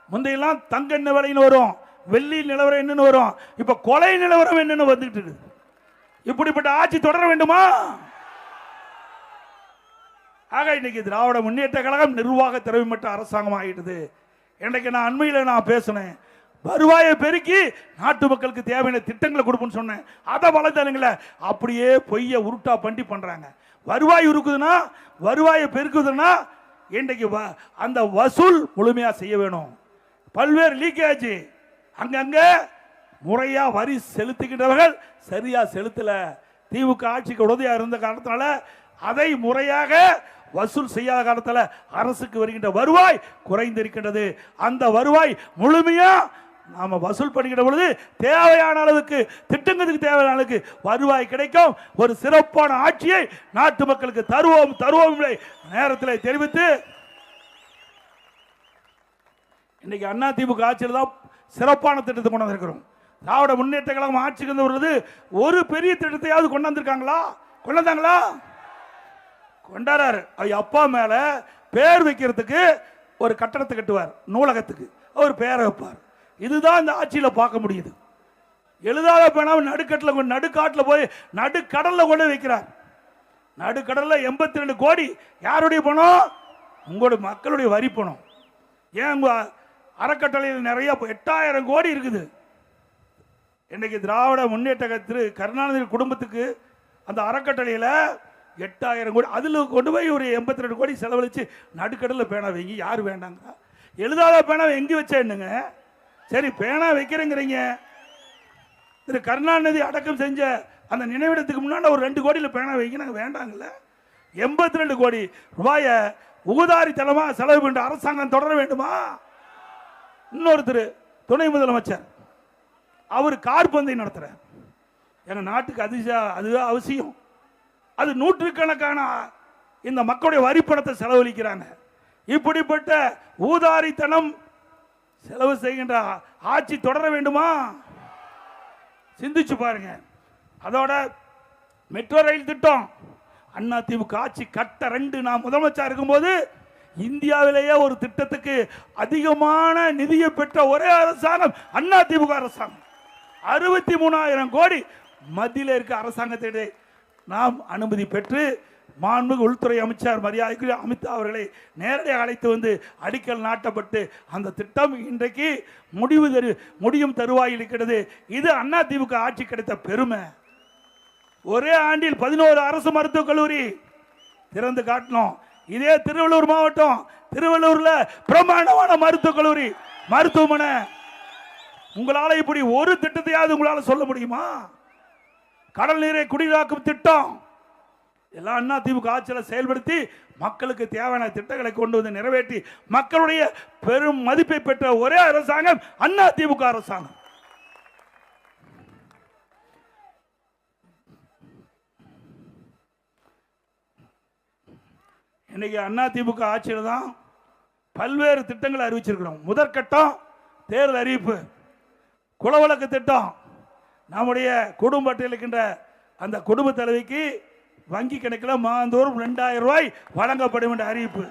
முந்தையெல்லாம் தங்க நிலவரம் வரும், வெள்ளி நிலவரம் என்னன்னு வரும், இப்ப கொலை நிலவரம் என்னன்னு வந்துட்டு இருக்கு. இப்படிப்பட்ட ஆட்சி தொடர வேண்டுமா? ஆக இன்னைக்கு திராவிட முன்னேற்ற கழகம் நிர்வாக திறமைமற்ற அரசாங்கம் ஆகிட்டது. இன்றைக்கு நான் அண்மையில் நான் பேசினேன், வருவாயை பெருக்கி நாட்டு மக்களுக்கு தேவையான திட்டங்களை கொடுப்போம்னு சொன்னேன். அதை வளர்த்தானுங்கள அப்படியே பொய்ய உருட்டா பண்டி பண்றாங்க. வருவாய் இருக்குதுன்னா, வருவாயை பெருக்குதுன்னா இன்றைக்கு அந்த வசூல் முழுமையா செய்ய வேணும். பல்வேறு லீக்கேஜ் அங்கங்க முறையா வரி செலுத்துகின்றவர்கள் சரியா செலுத்தல. திமுக ஆட்சிக்கு உதவியா இருந்த காரணத்தினால அதை முறையாக வசூல் செய்யாத காரணத்தில் அரசுக்கு வருகின்ற வருவாய் குறைந்திருக்கின்றது. அந்த வருவாய் முழுமையா நாம வசூல் பண்ணுகின்ற பொழுது தேவையான அளவுக்கு, திட்டங்களுக்கு தேவையான அளவுக்கு வருவாய் கிடைக்கும். ஒரு சிறப்பான ஆட்சியை நாட்டு மக்களுக்கு தருவோம் நேரத்தில் தெரிவித்து இன்னைக்கு அண்ணா திமுக ஆட்சியில் தான் சிறப்பான திட்டத்தை கொண்டு வந்திருக்கிறோம். திராவிட முன்னேற்ற கழகம் ஆட்சிக்கு வந்து ஒரு பெரிய திட்டத்தையாவது கொண்டாந்துருக்காங்களா? கொண்டாந்தாங்களா? கொண்டாடுறாரு. அப்பா மேல பேர் வைக்கிறதுக்கு ஒரு கட்டடத்தை கட்டுவார், நூலகத்துக்கு அவர் பேரை வைப்பார். இதுதான் இந்த ஆட்சியில் பார்க்க முடியுது. எழுதாத பேனாவை நடுக்காட்டில் போய் நடுக்கடல்ல கொண்டு வைக்கிறார். நடுக்கடல்ல 82 கோடி யாருடைய பணம்? உங்களுடைய மக்களுடைய வரி பணம். ஏன் அறக்கட்டளையில் நிறைய 8000 கோடி இருக்குது. இன்னைக்கு திராவிட முன்னேற்ற திரு கருணாநிதி குடும்பத்துக்கு அந்த அறக்கட்டளையில் 8000 கோடி, அதில் கொண்டு போய் ஒரு 82 கோடி செலவழிச்சு நடுக்கடலில் பேனா வைங்க. யார் வேண்டாங்க? எழுதாத பேனாவை எங்கே வச்சா என்னங்க? சரி, பேனா வைக்கிறேங்கிறீங்க. திரு கருணாநிதி அடக்கம் செஞ்ச அந்த நினைவிடத்துக்கு முன்னாடி ஒரு 2 கோடியில் பேனா வைங்க, நாங்கள் வேண்டாங்கல்ல. 82 கோடி ரூபாயை உகுதாரித்தனமாக செலவு பண்ண அரசாங்கம் தொடர வேண்டுமா? இன்னொருத்தர் துணை முதலமைச்சர், அவர் கார் பந்தயம் நடத்துறார். எங்க நாட்டுக்கு அது அவசியம். அது நூற்றுக்கணக்கான இந்த மக்களுடைய வரி பணத்தை செலவழிக்கிறாங்க. இப்படிப்பட்ட ஊதாரித்தனம் செலவு செய்கின்ற ஆட்சி தொடர வேண்டுமா? சிந்திச்சு பாருங்க. அதோட மெட்ரோ ரயில் திட்டம் அண்ணா திமுக ஆட்சி கட்ட 2 நான் முதலமைச்சர் இருக்கும்போது இந்தியாவிலேயே ஒரு திட்டத்துக்கு அதிகமான நிதியை பெற்ற ஒரே அரசாங்கம் அண்ணா திமுக அரசாங்கம். 63,000 கோடி மத்தியில் இருக்க அரசாங்கத்திடையே நாம் அனுமதி பெற்று மாண்புமிகு உள்துறை அமைச்சர் மரியாதைக்குரிய அமித்ஷா அவர்களை நேரடியாக அழைத்து வந்து அடிக்கல் நாட்டப்பட்டு அந்த திட்டம் இன்றைக்கு முடியும் தருவாயில் இருக்கிறது. இது அண்ணா திமுக ஆட்சி கிடைத்த பெருமை. ஒரே ஆண்டில் 11 அரசு மருத்துவக் கல்லூரி திறந்து காட்டணும். இதே திருவள்ளூர் மாவட்டம், திருவள்ளூர்ல பிரமாண்டமான மருத்துவக் கல்லூரி, மருத்துவமனை. உங்களால இப்படி ஒரு திட்டத்தையாவது உங்களால சொல்ல முடியுமா? கடல் நீரை குடிநீராக்கும் திட்டம் எல்லாம் அண்ணா திமுக ஆட்சியில் செயல்படுத்தி மக்களுக்கு தேவையான திட்டங்களை கொண்டு வந்து நிறைவேற்றி மக்களுடைய பெரும் மதிப்பை பெற்ற ஒரே அரசாங்கம் அண்ணா திமுக அரசாங்கம். இன்னைக்கு அண்ணா திமுக ஆட்சியில் தான் பல்வேறு திட்டங்களை அறிவிச்சிருக்கிறோம். முதற்கட்டம் தேர்தல் அறிவிப்பு, குலவழக்கு திட்டம், நம்முடைய குடும்ப அட்டையில் இருக்கின்ற அந்த குடும்ப தலைவிக்கு வங்கி கணக்கில் மாதந்தோறும் 2000 ரூபாய் வழங்கப்படும் என்ற அறிவிப்பு.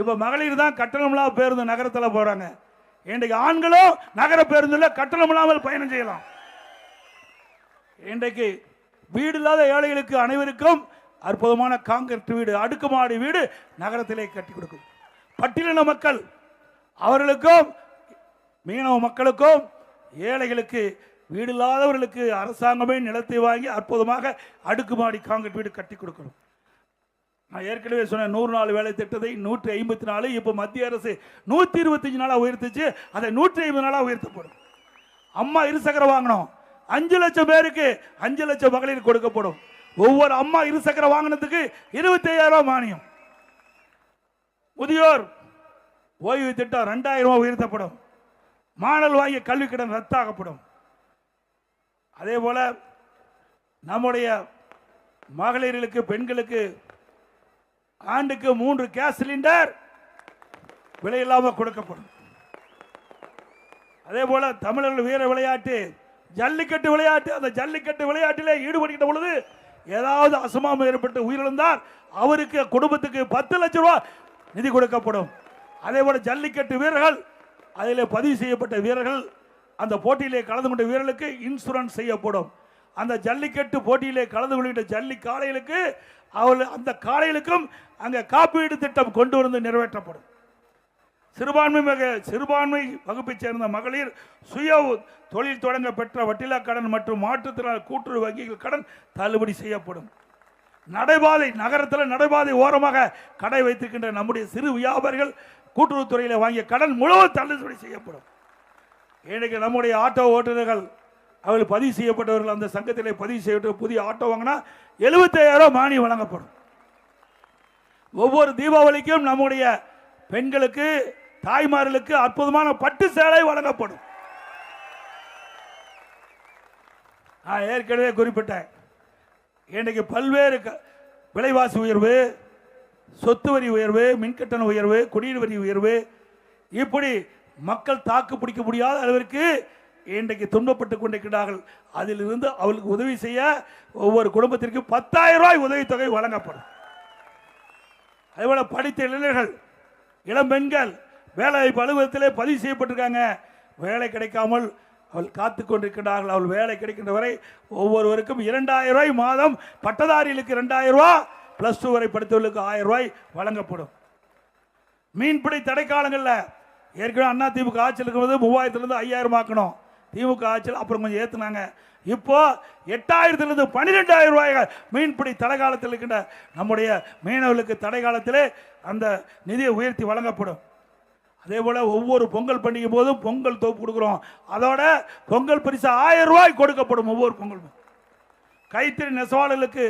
இப்ப மகளிர் தான் கட்டணமில்லா பேருந்து நகரத்தில் போறாங்க. இன்றைக்கு ஆண்களும் நகர பேருந்துல கட்டணம் இல்லாமல் பயணம் செய்யலாம். இன்றைக்கு வீடு இல்லாத ஏழைகளுக்கு அனைவருக்கும் அற்புதமான காங்கிரீட் வீடு, அடுக்குமாடி வீடு நகரத்திலே கட்டி கொடுக்கும். பட்டியலின மக்கள் அவர்களுக்கும் மீனவ மக்களுக்கும் ஏழைகளுக்கு வீடு இல்லாதவர்களுக்கு அரசாங்கமே நிலத்தை வாங்கி அற்புதமாக அடுக்குமாடி காங்கிரீட் வீடு கட்டி கொடுக்கணும். நான் ஏற்கனவே சொன்னேன் 100 நாள் வேலை திட்டத்தை 154, இப்போ மத்திய அரசு 125 நாளாக உயர்த்துச்சு. அதை 150 நாளாக உயர்த்தப்படும். அம்மா இருசக்கரம் வாங்கணும், 5 லட்சம் பேருக்கு 5 லட்சம் மகளிர் கொடுக்கப்படும். ஒவ்வொரு அம்மா இருசக்கரம் வாங்கினதுக்கு 25,000 ரூபாய் மானியம். முதியோர் ஓய்வு திட்டம் 2000 ரூபாய் உயர்த்தப்படும். மாணல் வாங்கிய கல்வி கடன் ரத்தாகப்படும். அதே போல நம்முடைய மகளிர்களுக்கு பெண்களுக்கு ஆண்டுக்கு 3 கேஸ் சிலிண்டர் விலையில்லாமல் கொடுக்கப்படும். அதே போல தமிழர்கள் வீர விளையாட்டு ஜல்லிக்கட்டு விளையாட்டு, அந்த ஜல்லிக்கட்டு விளையாட்டிலே ஈடுபடுகின்ற பொழுது ஏதாவது அசம்பாவிதம் ஏற்பட்டு உயிரிழந்தால் அவருக்கு குடும்பத்துக்கு 10 லட்சம் ரூபாய் நிதி கொடுக்கப்படும். அதே போல ஜல்லிக்கட்டு வீரர்கள், அதிலே பதிவு செய்யப்பட்ட வீரர்கள், அந்த போட்டியிலே கலந்து கொண்ட வீரர்களுக்கு இன்சூரன்ஸ் செய்யப்படும். அந்த ஜல்லிக்கட்டு போட்டியிலே கலந்து கொள்கின்ற ஜல்லி காளைகளுக்கு அந்த காளைகளுக்கும் அங்கே காப்பீடு திட்டம் கொண்டு வந்து நிறைவேற்றப்படும். சிறுபான்மை வகுப்பை சேர்ந்த மகளிர் சுய தொழில் தொடங்க பெற்ற வட்டிலா கடன் மற்றும் மாற்றுத்திறனாளி கூட்டுறவு வங்கிகள் கடன் தள்ளுபடி செய்யப்படும். நடைபாதை நகரத்தில் நடைபாதை ஓரமாக கடை வைத்திருக்கின்ற நம்முடைய சிறு வியாபாரிகள் கூட்டுறவுத்துறையில் வாங்கிய கடன் முழுவதும் தள்ளுபடி செய்யப்படும். இன்னைக்கு நம்முடைய ஆட்டோ ஓட்டுநர்கள் அவர்கள் பதிவு செய்யப்பட்டவர்கள் அந்த சங்கத்தில் பதிவு செய்யப்பட்ட புதிய ஆட்டோ வாங்கினா 75,000 ரூபாய் மானியம் வழங்கப்படும். ஒவ்வொரு தீபாவளிக்கும் நம்முடைய பெண்களுக்கு தாய்மார்களுக்கு அற்புதமான பட்டு சேலை வழங்கப்படும். நான் ஏற்கனவே குறிப்பிட்டேன், இன்னைக்கு பல்வேறு விலைவாசி உயர்வு, சொத்து வரி உயர்வு, மின்கட்டண உயர்வு, குடிநீர் வரி உயர்வு, இப்படி மக்கள் தாக்கு பிடிக்க முடியாத அளவிற்கு இன்றைக்கு துன்பப்பட்டுக் கொண்டிருக்கிறார்கள். அதிலிருந்து அவர்களுக்கு உதவி செய்ய ஒவ்வொரு குடும்பத்திற்கு 10,000 ரூபாய் உதவித்தொகை வழங்கப்படும். அதேபோல படித்த இளைஞர்கள், இளம் பெண்கள் வேலைவாய்ப்பு அலுவலகத்திலே பதிவு செய்யப்பட்டிருக்காங்க. வேலை கிடைக்காமல் அவள் காத்து கொண்டிருக்கிறார்கள். அவள் வேலை கிடைக்கின்ற வரை ஒவ்வொருவருக்கும் 2,000 ரூபாய் மாதம், பட்டதாரிகளுக்கு 2,000 ரூபாய், +2 வரை படித்தவர்களுக்கு 1000 ரூபாய் வழங்கப்படும். மீன்பிடி தடைக்காலங்களில் ஏற்கனவே அண்ணா திமுக ஆட்சியில் இருக்கும்போது 3000 5,000 ஆக்கணும். திமுக ஆட்சியில் அப்புறம் கொஞ்சம் ஏற்றுனாங்க. இப்போ 8,000 12,000 ரூபாய் மீன்பிடி தடை காலத்தில் இருக்கின்ற நம்முடைய மீனவர்களுக்கு தடை காலத்திலே அந்த நிதியை உயர்த்தி வழங்கப்படும். அதே போல ஒவ்வொரு பொங்கல் பண்டிகை போதும் பொங்கல் தொகுப்பு கொடுக்குறோம். அதோட பொங்கல் பரிசு 1000 ரூபாய் கொடுக்கப்படும். ஒவ்வொரு பொங்கல் கைத்தறி நெசவாளர்களுக்கு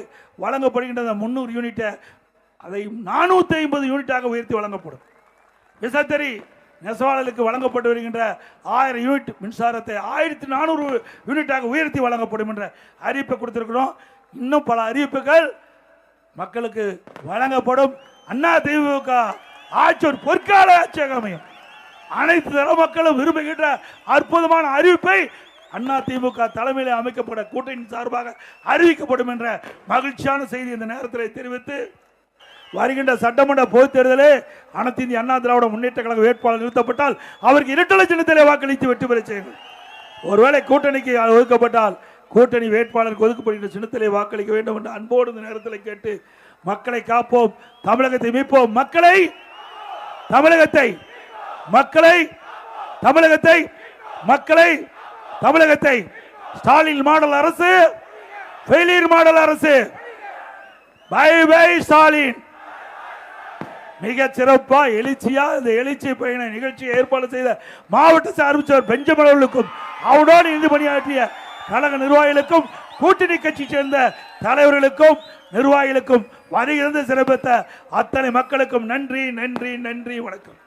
வழங்கப்படுகின்ற 300 யூனிட்டை அதை 450 யூனிட்டாக உயர்த்தி வழங்கப்படும். விசைத்தறி நெசவாளர்களுக்கு வழங்கப்பட்டு வருகின்ற 1000 யூனிட் மின்சாரத்தை 1400 யூனிட்டாக உயர்த்தி வழங்கப்படும் என்ற அறிவிப்பை கொடுத்திருக்கிறோம். இன்னும் பல அறிவிப்புகள் மக்களுக்கு வழங்கப்படும். அண்ணா திமுக ஆட்சி ஒரு பொற்கால ஆட்சியாக அமையும். அனைத்து தர மக்களும் விரும்புகின்ற அற்புதமான அறிவிப்பை அண்ணா திமுக தலைமையில் அமைக்கப்பட்ட கூட்டணி சார்பாக அறிவிக்கப்படும் என்ற மகிழ்ச்சியான செய்தி இந்த நேரத்தில் தெரிவித்து, வருகின்ற சட்டமன்ற பொதுத் தேர்தலில் அனைத்து இந்திய அண்ணா திராவிட முன்னேற்ற கழக வேட்பாளர் நிறுத்தப்பட்டால் அவருக்கு இரட்டை சின்னத்திலே வாக்களித்து வெற்றி பெற செய்யுங்கள். ஒருவேளை கூட்டணிக்கு ஒதுக்கப்பட்டால் கூட்டணி வேட்பாளருக்கு ஒதுக்கப்படுகின்ற சின்னத்திலே வாக்களிக்க வேண்டும் என்று அன்போடு இந்த நேரத்தில் கேட்டு, மக்களை காப்போம், தமிழகத்தை மீட்போம், தமிழகத்தை ஸ்டாலின் மாடல் அரசு, ஃபெயிலியர் மாடல் அரசு, பை பை ஸ்டாலின். மிக சிறப்பா எழுச்சியா இந்த எழுச்சி பயண நிகழ்ச்சியை ஏற்பாடு செய்த மாவட்ட சார்பு பெஞ்சமின் அவர்களுக்கும் அவரோடு இருந்து பணியாற்றிய கழக நிர்வாகிகளுக்கும் கூட்டணி கட்சி சேர்ந்த தலைவர்களுக்கும் நிர்வாகிகளுக்கும் வருகிறது சிறப்பித்த அத்தனை மக்களுக்கும் நன்றி, வணக்கம்.